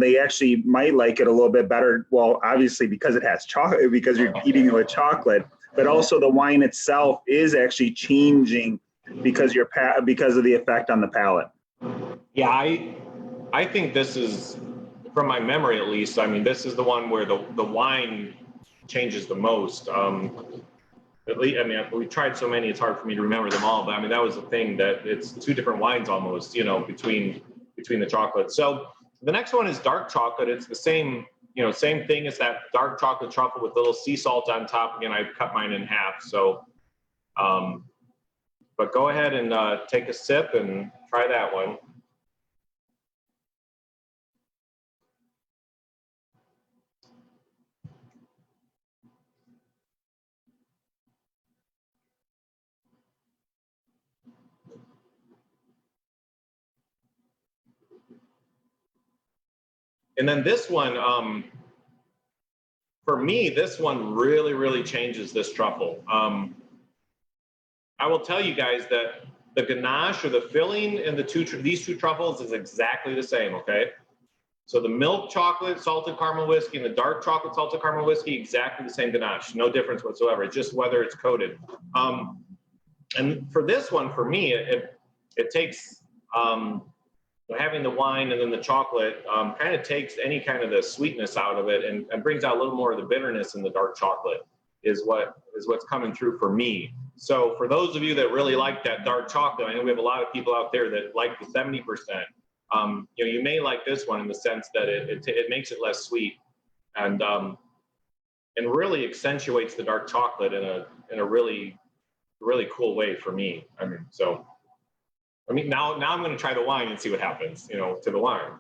they actually might like it a little bit better. Well, obviously because it has chocolate, because you're eating it with chocolate, but also the wine itself is actually changing because of the effect on the palate. Yeah, I think this is, from my memory at least, I mean, this is the one where the wine changes the most. At least, I mean, we tried so many, it's hard for me to remember them all, but I mean, that was the thing, that it's two different wines almost, you know, between the chocolate. So the next one is dark chocolate. It's the same, you know, same thing as that dark chocolate truffle with a little sea salt on top. Again, I've cut mine in half. So, but go ahead and take a sip and try that one. And then this one, for me, this one really changes this truffle. I will tell you guys that the ganache or the filling in these two truffles is exactly the same, okay? So the milk chocolate salted caramel whiskey and the dark chocolate salted caramel whiskey, exactly the same ganache, no difference whatsoever. It's just whether it's coated. And for this one, for me, it takes, having the wine and then the chocolate kind of takes any kind of the sweetness out of it and brings out a little more of the bitterness in the dark chocolate is what's coming through for me. So for those of you that really like that dark chocolate, I know we have a lot of people out there that like the 70%. You know, you may like this one in the sense that it makes it less sweet and really accentuates the dark chocolate in a really cool way for me. I mean, so. I mean, now I'm going to try the wine and see what happens, you know, to the wine.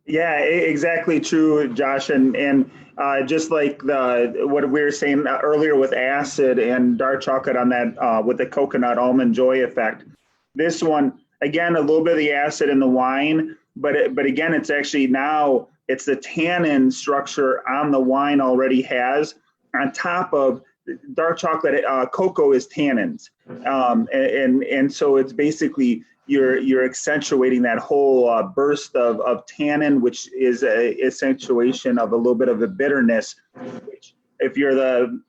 Yeah, exactly true, Josh. And just like what we were saying earlier with acid and dark chocolate on that with the coconut almond joy effect, this one, again, a little bit of the acid in the wine, but again, it's actually now it's the tannin structure on the wine already has on top of dark chocolate. Cocoa is tannins, and so it's basically you're accentuating that whole burst of tannin, which is a accentuation of a little bit of a bitterness. Which, if you're the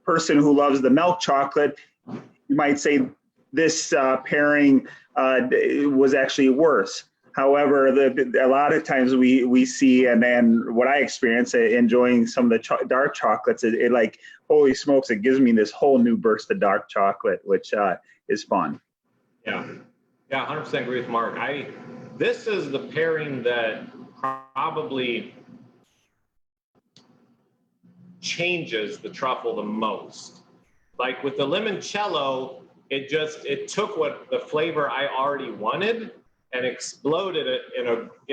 person who loves the milk chocolate, you might say this pairing was actually worse. However, a lot of times we see, and what I experience enjoying some of the dark chocolates, it like, holy smokes, it gives me this whole new burst of dark chocolate, which is fun. Yeah, 100% agree with Mark. This is the pairing that probably changes the truffle the most. Like with the limoncello, it took what the flavor I already wanted and exploded it in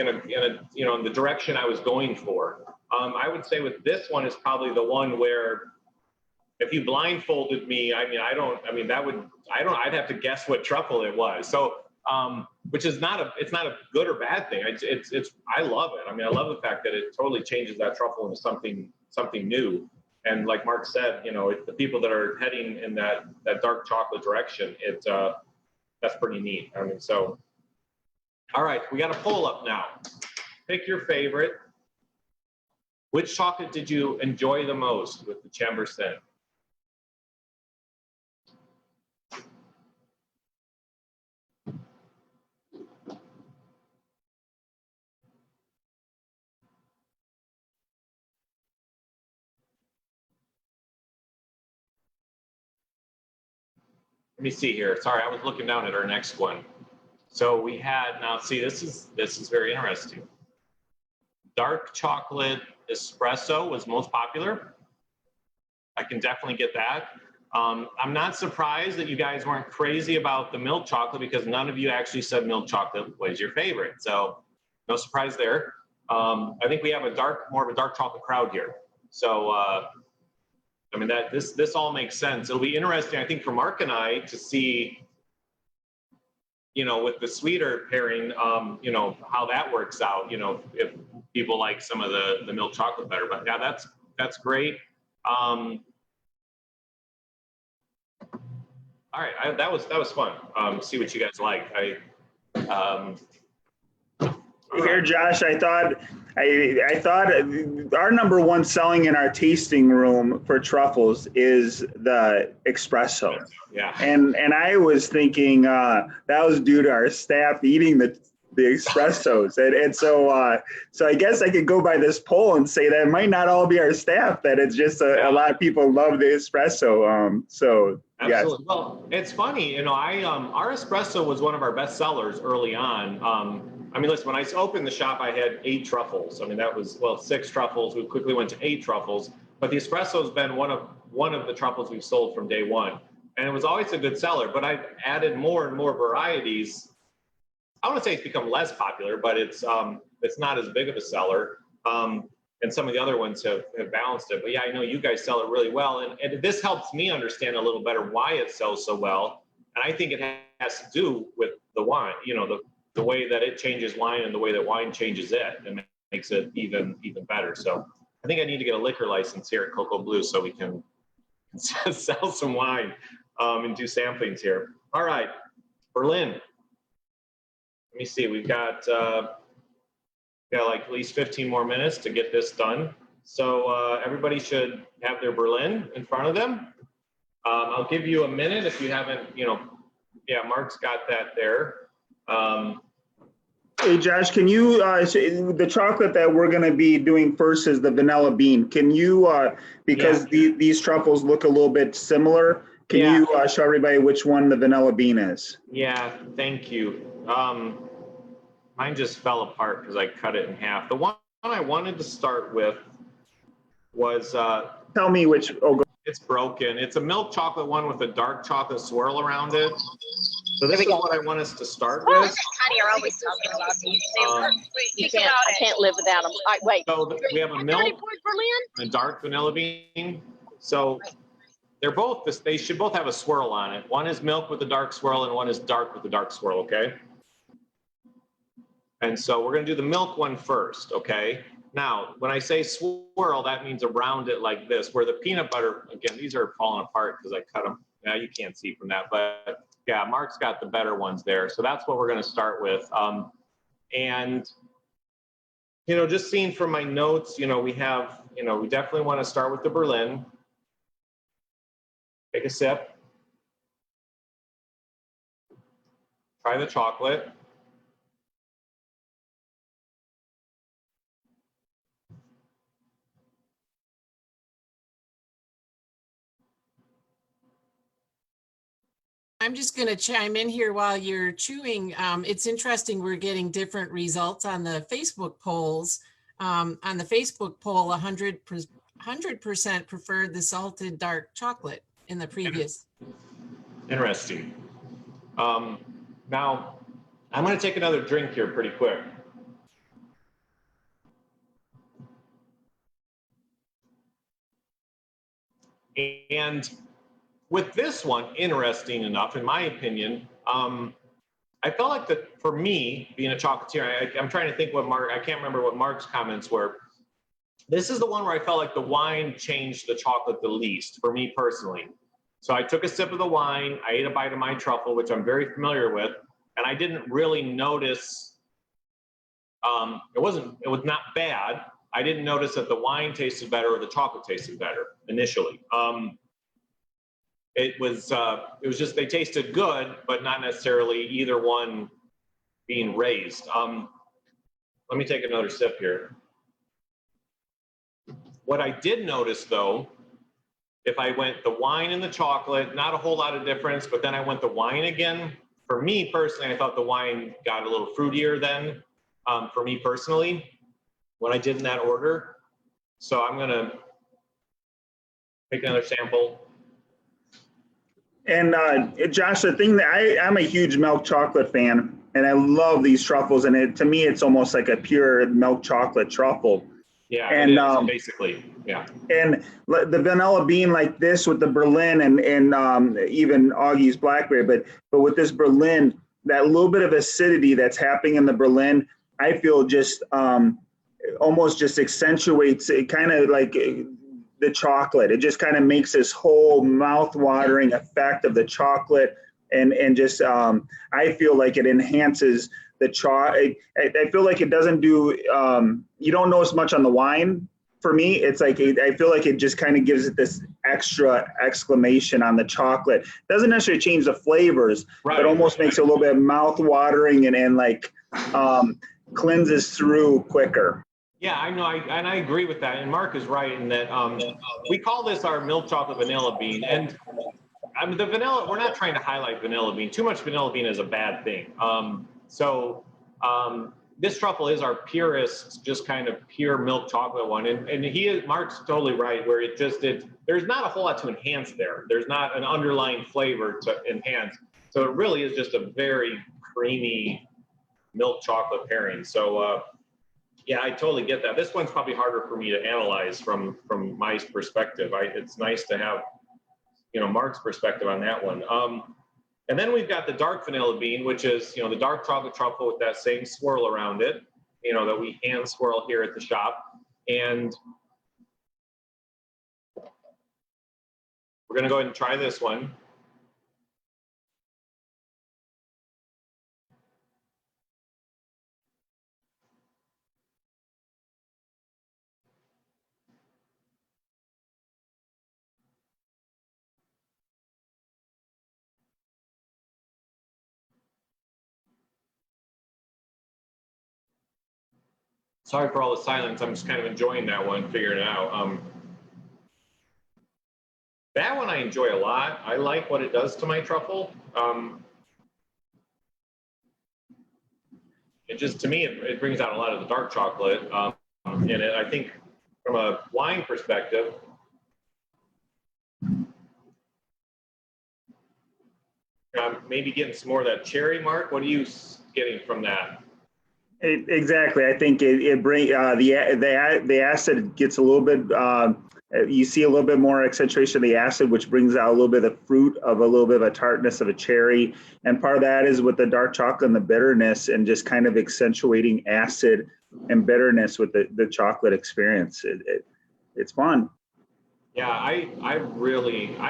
the direction I was going for. I would say with this one is probably the one where if you blindfolded me, I mean, I'd have to guess what truffle it was. So, which is it's not a good or bad thing. I love it. I mean, I love the fact that it totally changes that truffle into something new. And like Mark said, you know, if the people that are heading in that dark chocolate direction, that's pretty neat. I mean, so, all right, we got a poll up now. Pick your favorite. Which chocolate did you enjoy the most with the Chambourcin? Let me see here. Sorry, I was looking down at our next one. So we had, now see, this is very interesting. Dark chocolate espresso was most popular. I can definitely get that. I'm not surprised that you guys weren't crazy about the milk chocolate because none of you actually said milk chocolate was your favorite. So no surprise there. I think we have more of a dark chocolate crowd here. So, I mean, this all makes sense. It'll be interesting, I think, for Mark and I to see, you know, with the sweeter pairing, you know, how that works out, you know, if people like some of the milk chocolate better. But yeah, that's great. All right, that was fun. See what you guys like. Here, Josh, I thought our number one selling in our tasting room for truffles is the espresso. Yeah. And I was thinking that was due to our staff eating the espressos. And so so I guess I could go by this poll and say that it might not all be our staff, that it's just a lot of people love the espresso. So yes. Absolutely. Well, it's funny, you know, our espresso was one of our best sellers early on. I mean, listen, when I opened the shop, I had 8 truffles. I mean, that was, well, 6 truffles. We quickly went to 8 truffles, but the espresso has been one of the truffles we've sold from day one. And it was always a good seller, but I've added more and more varieties. I wouldn't say it's become less popular, but it's not as big of a seller. And some of the other ones have balanced it. But yeah, I know you guys sell it really well. And this helps me understand a little better why it sells so well. And I think it has to do with the wine, you know, the way that it changes wine and the way that wine changes it, and makes it even better. So I think I need to get a liquor license here at Cocoa Blue so we can sell some wine and do samplings here. All right, Berlyn. Let me see, we've got like at least 15 more minutes to get this done. So everybody should have their Berlyn in front of them. I'll give you a minute if you haven't, you know, yeah, Mark's got that there. Hey Josh, can you the chocolate that we're going to be doing first is the vanilla bean. Can you because these truffles look a little bit similar, can you show everybody which one the vanilla bean is? Yeah, thank you. Mine just fell apart because I cut it in half. The one I wanted to start with was tell me which. Oh, go. It's broken. It's a milk chocolate one with a dark chocolate swirl around it. So this is what I want us to start with. Honey are always talking about these. I can't live without them. All right, wait. So we have a milk and a dark vanilla bean. So they should both have a swirl on it. One is milk with a dark swirl and one is dark with a dark swirl, okay? And so we're gonna do the milk one first, okay? Now, when I say swirl, that means around it like this, where the peanut butter, again, these are falling apart because I cut them. Now you can't see from that, but yeah, Mark's got the better ones there. So that's what we're gonna start with. And, you know, just seeing from my notes, you know, we definitely wanna start with the Berlyn. Take a sip. Try the chocolate. I'm just going to chime in here while you're chewing. It's interesting, we're getting different results on the Facebook polls. On the Facebook poll, 100% preferred the salted dark chocolate in the previous. Interesting. Now, I'm going to take another drink here pretty quick. And with this one, interesting enough, in my opinion, I felt like that for me, being a chocolatier, I'm trying to think what Mark, I can't remember what Mark's comments were. This is the one where I felt like the wine changed the chocolate the least for me personally. So I took a sip of the wine, I ate a bite of my truffle, which I'm very familiar with, and I didn't really notice, it was not bad. I didn't notice that the wine tasted better or the chocolate tasted better initially. It was just, they tasted good, but not necessarily either one being raised. Let me take another sip here. What I did notice though, if I went the wine and the chocolate, not a whole lot of difference, but then I went the wine again. For me personally, I thought the wine got a little fruitier then, for me personally, when I did in that order. So I'm gonna take another sample. And Josh, the thing that I'm a huge milk chocolate fan, and I love these truffles, and to me, it's almost like a pure milk chocolate truffle. Yeah, and it is, basically, yeah. And the vanilla bean like this with the Berlyn and even Augie's blackberry, but with this Berlyn, that little bit of acidity that's happening in the Berlyn, I feel just almost just accentuates it, kind of like the chocolate. It just kind of makes this whole mouth-watering effect of the chocolate, and just I feel like it enhances the I feel like it doesn't do, you don't notice much on the wine. For me, it's like, I feel like it just kind of gives it this extra exclamation on the chocolate. Doesn't necessarily change the flavors, right, but almost makes it a little bit mouth-watering and like cleanses through quicker. Yeah, I know, and I agree with that. And Mark is right in that we call this our milk chocolate vanilla bean. And I mean, the vanilla, we're not trying to highlight vanilla bean. Too much vanilla bean is a bad thing. This truffle is our purest, just kind of pure milk chocolate one. And Mark's totally right, where there's not a whole lot to enhance there. There's not an underlying flavor to enhance. So it really is just a very creamy milk chocolate pairing. So yeah, I totally get that. This one's probably harder for me to analyze from my perspective. It's nice to have, Mark's perspective on that one. And then we've got the dark vanilla bean, which is, the dark chocolate truffle with that same swirl around it, that we hand swirl here at the shop. And we're going to go ahead and try this one. Sorry for all the silence. I'm just kind of enjoying that one, figuring it out. That one I enjoy a lot. I like what it does to my truffle. It just, to me, it brings out a lot of the dark chocolate. And I think from a wine perspective, maybe getting some more of that cherry. Mark, what are you getting from that? Exactly. I think it brings the acid gets a little bit, you see a little bit more accentuation of the acid, which brings out a little bit of fruit, of a little bit of a tartness of a cherry. And part of that is with the dark chocolate and the bitterness, and just kind of accentuating acid and bitterness with the chocolate experience. It's fun. Yeah, I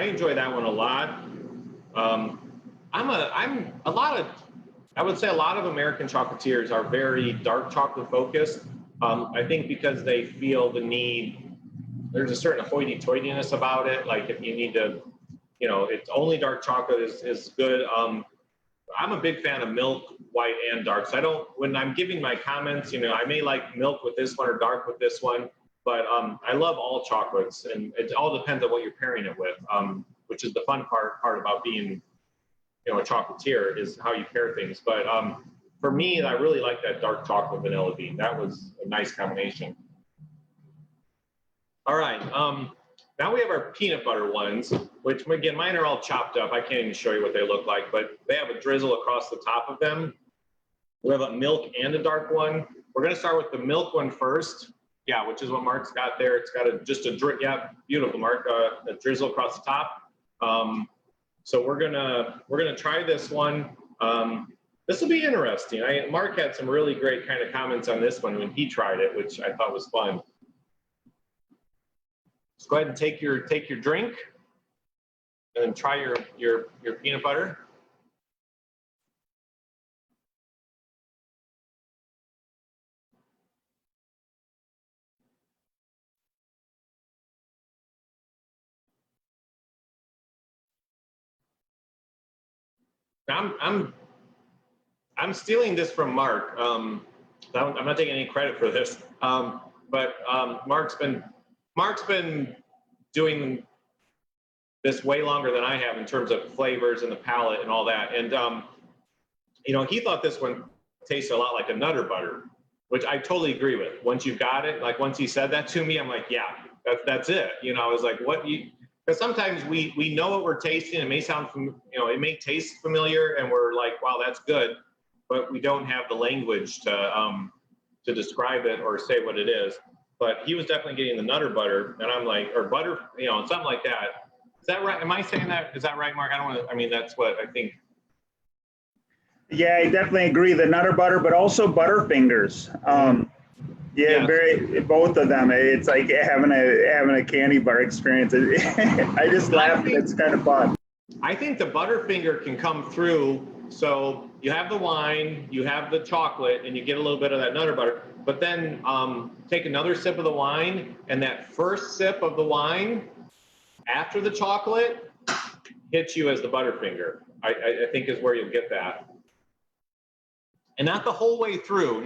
enjoy that one a lot. I would say a lot of American chocolatiers are very dark chocolate focused. I think because they feel the need, there's a certain hoity-toityness about it. Like if you need to, it's only dark chocolate is good. I'm a big fan of milk, white, and dark. So when I'm giving my comments, I may like milk with this one or dark with this one, but I love all chocolates, and it all depends on what you're pairing it with, which is the fun part about being a chocolatier, is how you pair things. But for me, I really like that dark chocolate vanilla bean. That was a nice combination. All right, now we have our peanut butter ones, which again, mine are all chopped up. I can't even show you what they look like, but they have a drizzle across the top of them. We have a milk and a dark one. We're gonna start with the milk one first. Yeah, which is what Mark's got there. It's got just a drip. Yeah, beautiful, Mark. A drizzle across the top. So we're gonna try this one. This will be interesting. Mark had some really great kind of comments on this one when he tried it, which I thought was fun. Let's go ahead and take your drink and try your peanut butter. I'm stealing this from Mark. I'm not taking any credit for this, but Mark's been doing this way longer than I have in terms of flavors and the palate and all that. And you know, he thought this one tasted a lot like a Nutter Butter, which I totally agree with. Once you've got it, like once he said that to me, I'm like, yeah, that's it. You know, I was like, what you? Because sometimes we know what we're tasting. It may sound, you know, it may taste familiar, and we're like, wow, that's good, but we don't have the language to describe it or say what it is. But he was definitely getting the Nutter Butter, and I'm like, or butter, you know, something like that. Is that right? Am I saying that? Is that right, Mark? I don't want to. I mean, that's what I think. Yeah, I definitely agree. The Nutter Butter, but also Butterfingers. Yeah, very both of them. It's like having a candy bar experience. I just laugh. It's kind of fun. I think the Butterfinger can come through. So you have the wine, you have the chocolate, and you get a little bit of that Nutter Butter. But then take another sip of the wine, and that first sip of the wine after the chocolate hits you as the Butterfinger. I think is where you'll get that, and not the whole way through.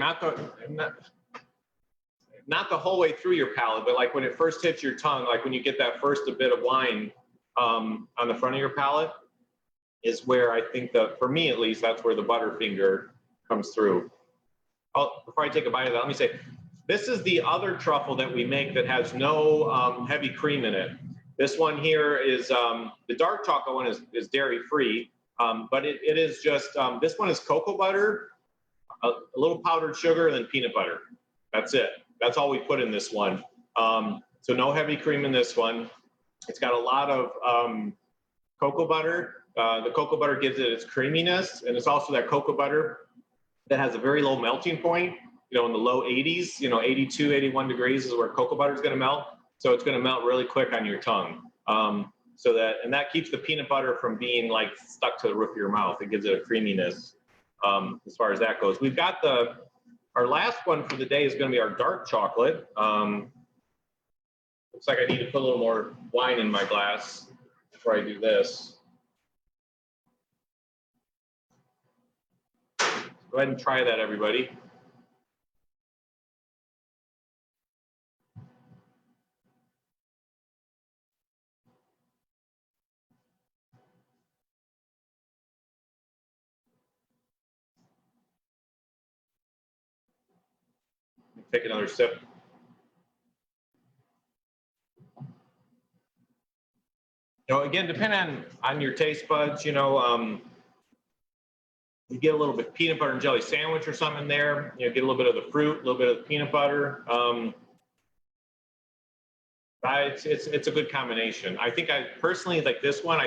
Not the whole way through your palate, but like when it first hits your tongue, like when you get that first bit of wine on the front of your palate, is where I think for me at least, that's where the Butterfinger comes through. Before I take a bite of that, let me say, this is the other truffle that we make that has no heavy cream in it. This one here is, the dark chocolate one is dairy free, but it is just, this one is cocoa butter, a little powdered sugar, and then peanut butter. That's it. That's all we put in this one. So no heavy cream in this one. It's got a lot of cocoa butter. The cocoa butter gives it its creaminess, and it's also that cocoa butter that has a very low melting point, you know, in the low 80s, you know, 82, 81 degrees is where cocoa butter is going to melt. So it's going to melt really quick on your tongue. And that keeps the peanut butter from being like stuck to the roof of your mouth. It gives it a creaminess as far as that goes. We've got our last one for the day is going to be our dark chocolate. Looks like I need to put a little more wine in my glass before I do this. Go ahead and try that, everybody. Take another sip. You know, again, depending on your taste buds, you know, you get a little bit of peanut butter and jelly sandwich or something in there. You know, get a little bit of the fruit, a little bit of the peanut butter. It's a good combination. I think I personally like this one.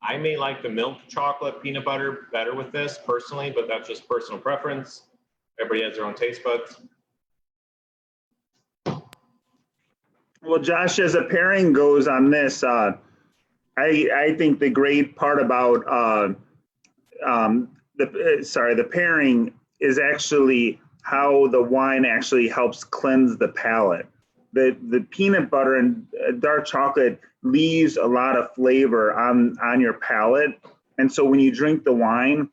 I may like the milk chocolate peanut butter better with this personally, but that's just personal preference. Everybody has their own taste buds. Well, Josh, as a pairing goes on this, I think the great part about the pairing is actually how the wine actually helps cleanse the palate. The peanut butter and dark chocolate leaves a lot of flavor on your palate, and so when you drink the wine,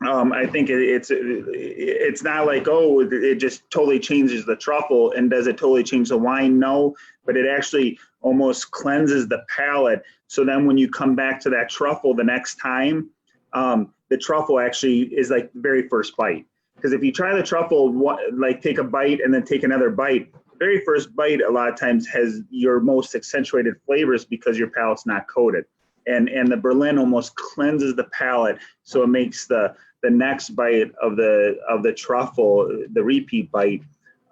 I think it's not like, oh, it just totally changes the truffle, and does it totally change the wine? No, but it actually almost cleanses the palate. So then when you come back to that truffle the next time, the truffle actually is like the very first bite. Because if you try the truffle, like take a bite and then take another bite, the very first bite a lot of times has your most accentuated flavors because your palate's not coated. And the Berlyn almost cleanses the palate, so it makes the next bite of the truffle, the repeat bite,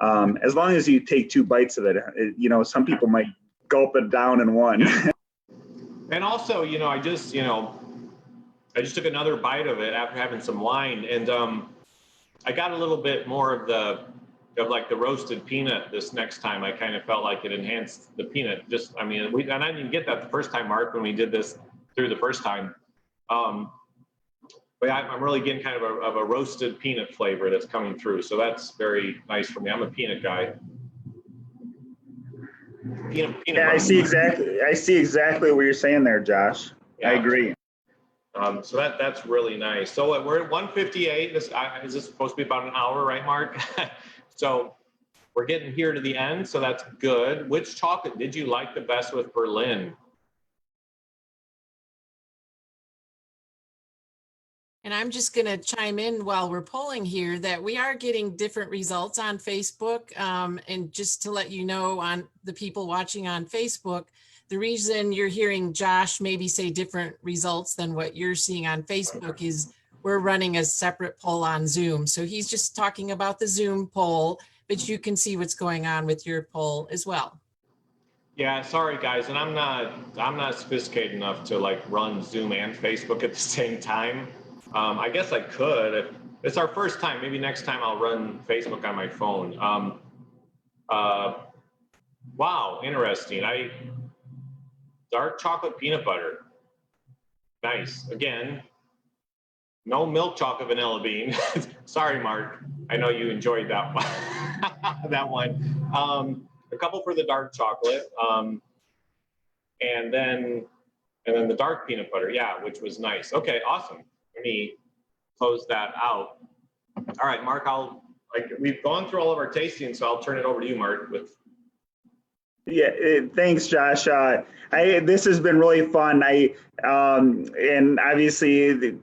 as long as you take 2 bites of it. You know, some people might gulp it down in one. And also, you know, I just took another bite of it after having some wine, and I got a little bit more of the roasted peanut this next time. I kind of felt like it enhanced the peanut. Just, I mean, and I didn't get that the first time, Mark, when we did this through the first time. But I'm really getting kind of a roasted peanut flavor that's coming through. So that's very nice for me. I'm a peanut guy. Peanut Yeah, I see exactly what you're saying there, Josh. Yeah. I agree. So that's really nice. So we're at 1:58. Is this supposed to be about an hour, right, Mark? So we're getting here to the end, so that's good. Which chocolate did you like the best with Berlyn? And I'm just going to chime in while we're polling here that we are getting different results on Facebook. And just to let you know, on the people watching on Facebook, the reason you're hearing Josh maybe say different results than what you're seeing on Facebook is we're running a separate poll on Zoom. So he's just talking about the Zoom poll, but you can see what's going on with your poll as well. Yeah, sorry guys, and I'm not sophisticated enough to like run Zoom and Facebook at the same time. I guess I could. It's our first time. Maybe next time I'll run Facebook on my phone. Wow, interesting. Dark chocolate peanut butter. Nice. Again, no milk chocolate vanilla bean. Sorry, Mark. I know you enjoyed that one. That one. A couple for the dark chocolate. And then the dark peanut butter. Yeah, which was nice. Okay, awesome. Let me close that out. All right, Mark, we've gone through all of our tasting, so I'll turn it over to you, Mark. Yeah, thanks, Josh. This has been really fun. And obviously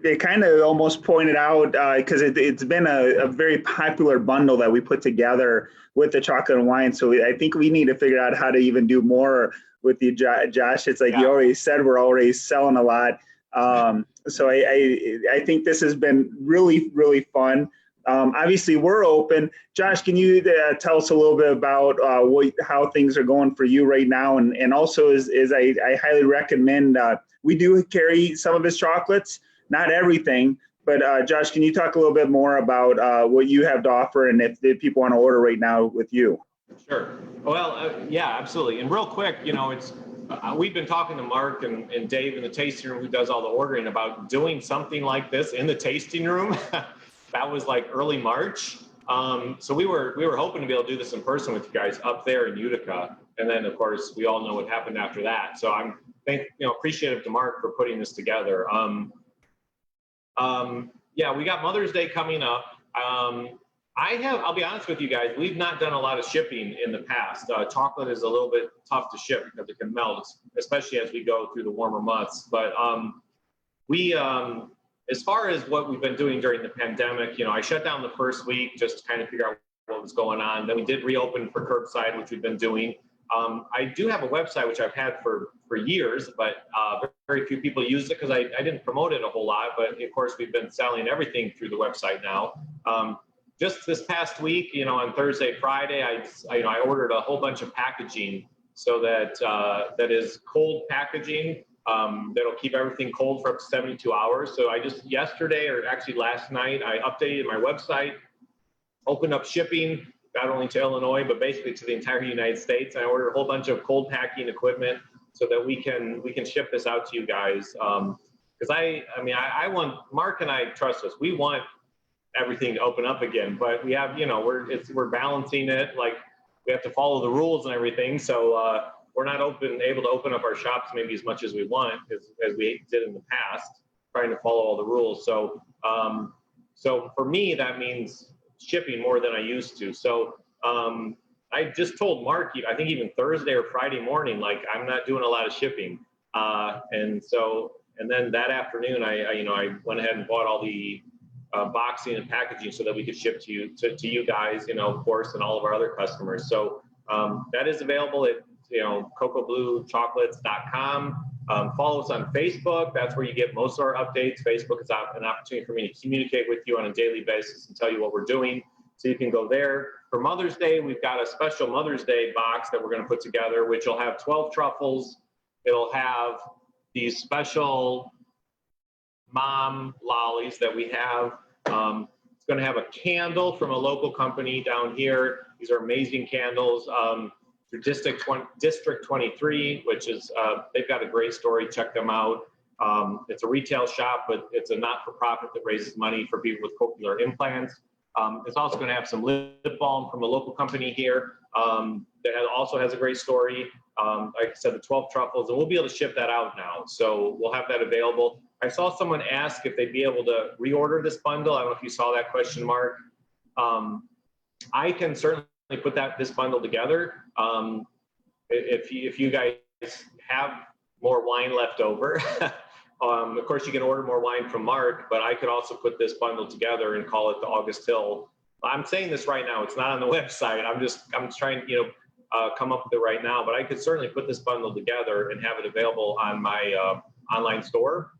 they kind of almost pointed out because it's been a very popular bundle that we put together with the chocolate and wine. So I think we need to figure out how to even do more with you, Josh. It's like you already said, we're already selling a lot. So I think this has been really, really fun. Obviously, we're open. Josh, can you tell us a little bit about how things are going for you right now? And also, I highly recommend, we do carry some of his chocolates, not everything. But Josh, can you talk a little bit more about what you have to offer and if people want to order right now with you? Sure. Well, yeah, absolutely. And real quick, you know, we've been talking to Mark and Dave in the tasting room who does all the ordering about doing something like this in the tasting room. That was like early March. So we were hoping to be able to do this in person with you guys up there in Utica. And then of course we all know what happened after that. So I'm appreciative to Mark for putting this together. Yeah, we got Mother's Day coming up. I'll be honest with you guys, we've not done a lot of shipping in the past. Chocolate is a little bit tough to ship because it can melt, especially as we go through the warmer months. But as far as what we've been doing during the pandemic, you know, I shut down the first week just to kind of figure out what was going on. Then we did reopen for curbside, which we've been doing. I do have a website, which I've had for years, but very few people use it because I didn't promote it a whole lot. But of course, we've been selling everything through the website now. Just this past week, you know, on Thursday, Friday, I ordered a whole bunch of packaging so that is cold packaging. That'll keep everything cold for up to 72 hours. So I just yesterday, or actually last night, I updated my website, opened up shipping, not only to Illinois, but basically to the entire United States. I ordered a whole bunch of cold packing equipment so that we can ship this out to you guys. Because I want, Mark and I, trust us, we want everything to open up again, but we have, you know, we're balancing it. Like we have to follow the rules and everything. So, we're not able to open up our shops maybe as much as we want as we did in the past, trying to follow all the rules. So, so for me, that means shipping more than I used to. So I just told Mark, I think even Thursday or Friday morning, like I'm not doing a lot of shipping. And then that afternoon, I went ahead and bought all the boxing and packaging so that we could ship to you guys, you know, of course, and all of our other customers. So that is available at cocobluechocolates.com. Follow us on Facebook. That's where you get most of our updates. Facebook is an opportunity for me to communicate with you on a daily basis and tell you what we're doing. So you can go there. For Mother's Day, we've got a special Mother's Day box that we're going to put together, which will have 12 truffles. It'll have these special mom lollies that we have. It's going to have a candle from a local company down here. These are amazing candles. Through District 23, which is, they've got a great story. Check them out. It's a retail shop, but it's a not-for-profit that raises money for people with cochlear implants. It's also going to have some lip balm from a local company here that also has a great story. Like I said, the 12 truffles, and we'll be able to ship that out now. So we'll have that available. I saw someone ask if they'd be able to reorder this bundle. I don't know if you saw that question, Mark. I can certainly put this bundle together. If you guys have more wine left over, of course you can order more wine from Mark, but I could also put this bundle together and call it the August Hill. I'm saying this right now, it's not on the website. I'm trying, come up with it right now, but I could certainly put this bundle together and have it available on my online store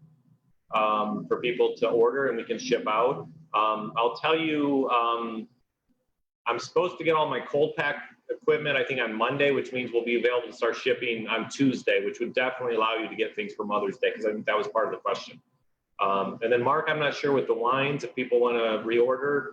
for people to order, and we can ship out. I'll tell you, I'm supposed to get all my cold pack equipment, I think, on Monday, which means we'll be available to start shipping on Tuesday, which would definitely allow you to get things for Mother's Day, because I think that was part of the question. And then Mark, I'm not sure with the wines, if people want to reorder,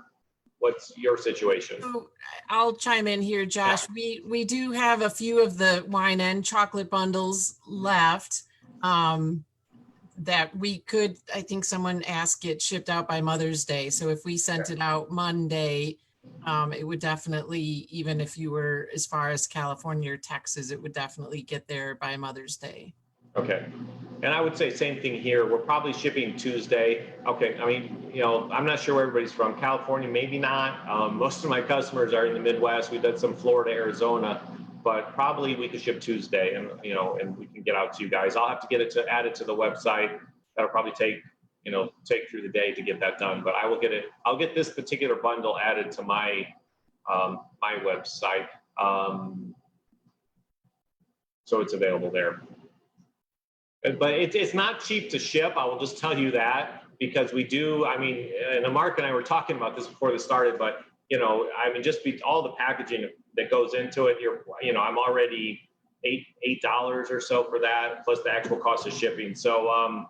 what's your situation? So I'll chime in here, Josh. Yeah. We do have a few of the wine and chocolate bundles left that we could, I think someone asked, get shipped out by Mother's Day. So if we sent it out Monday, it would definitely, even if you were as far as California or Texas, it would definitely get there by Mother's Day. Okay. And I would say same thing here. We're probably shipping Tuesday. Okay. I mean, I'm not sure where everybody's from. California, maybe not. Most of my customers are in the Midwest. We've done some Florida, Arizona, but probably we could ship Tuesday, and and we can get out to you guys. I'll have to get it added to the website. That'll probably take through the day to get that done, but I will get it. I'll get this particular bundle added to my my website, so it's available there. But it's not cheap to ship. I will just tell you that, because we do. I mean, and Mark and I were talking about this before this started, but I mean, just all the packaging that goes into it. I'm already $8 or so for that, plus the actual cost of shipping. So.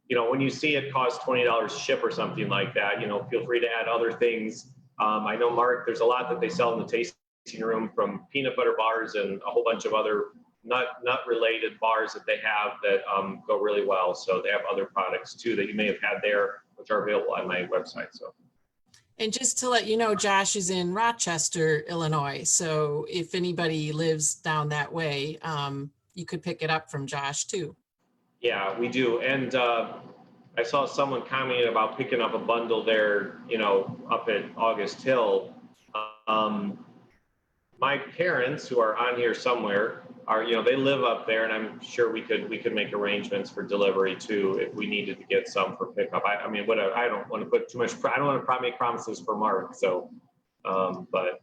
When you see it cost $20 to ship or something like that, feel free to add other things. I know, Mark, there's a lot that they sell in the tasting room, from peanut butter bars and a whole bunch of other nut related bars that they have that go really well. So they have other products too that you may have had there, which are available on my website. So. And just to let you know, Josh is in Rochester, Illinois. So if anybody lives down that way, you could pick it up from Josh too. Yeah, we do. And I saw someone commenting about picking up a bundle there, up at August Hill. My parents, who are on here somewhere, are, they live up there, and I'm sure we could make arrangements for delivery too if we needed to get some for pickup. I mean, I don't want to put too much. I don't want to make promises for Mark. So, but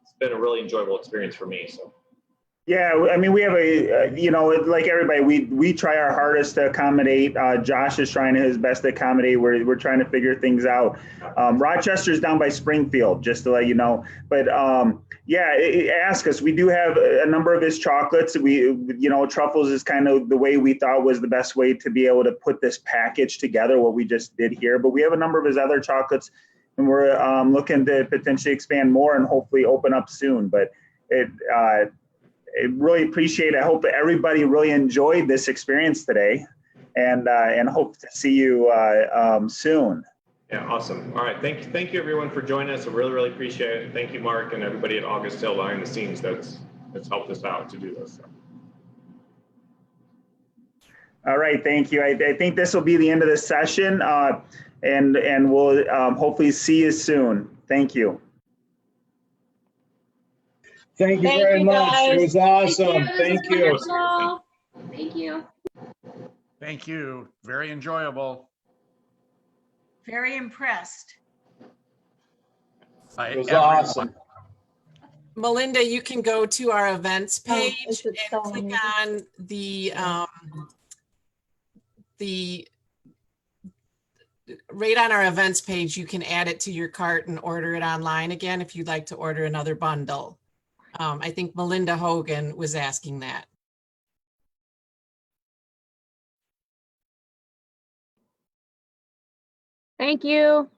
it's been a really enjoyable experience for me. So. Yeah, I mean, we have like everybody, we try our hardest to accommodate. Josh is trying his best to accommodate. We're trying to figure things out. Rochester's down by Springfield, just to let you know. But ask us. We do have a number of his chocolates. Truffles is kind of the way we thought was the best way to be able to put this package together, what we just did here. But we have a number of his other chocolates, and we're looking to potentially expand more and hopefully open up soon. But I really appreciate it. I hope that everybody really enjoyed this experience today, and hope to see you soon. Yeah, awesome. All right, thank you everyone for joining us. I really appreciate it. Thank you, Mark, and everybody at August Hill behind the scenes that's helped us out to do this. All right, thank you. I think this will be the end of the session, and we'll hopefully see you soon. Thank you. Thank you very much. It was awesome. Thank you. Thank you. Thank you. Very enjoyable. Very impressed. It was awesome. Melinda, you can go to our events page and click on the right on our events page, you can add it to your cart and order it online again if you'd like to order another bundle. I think Melinda Hogan was asking that. Thank you.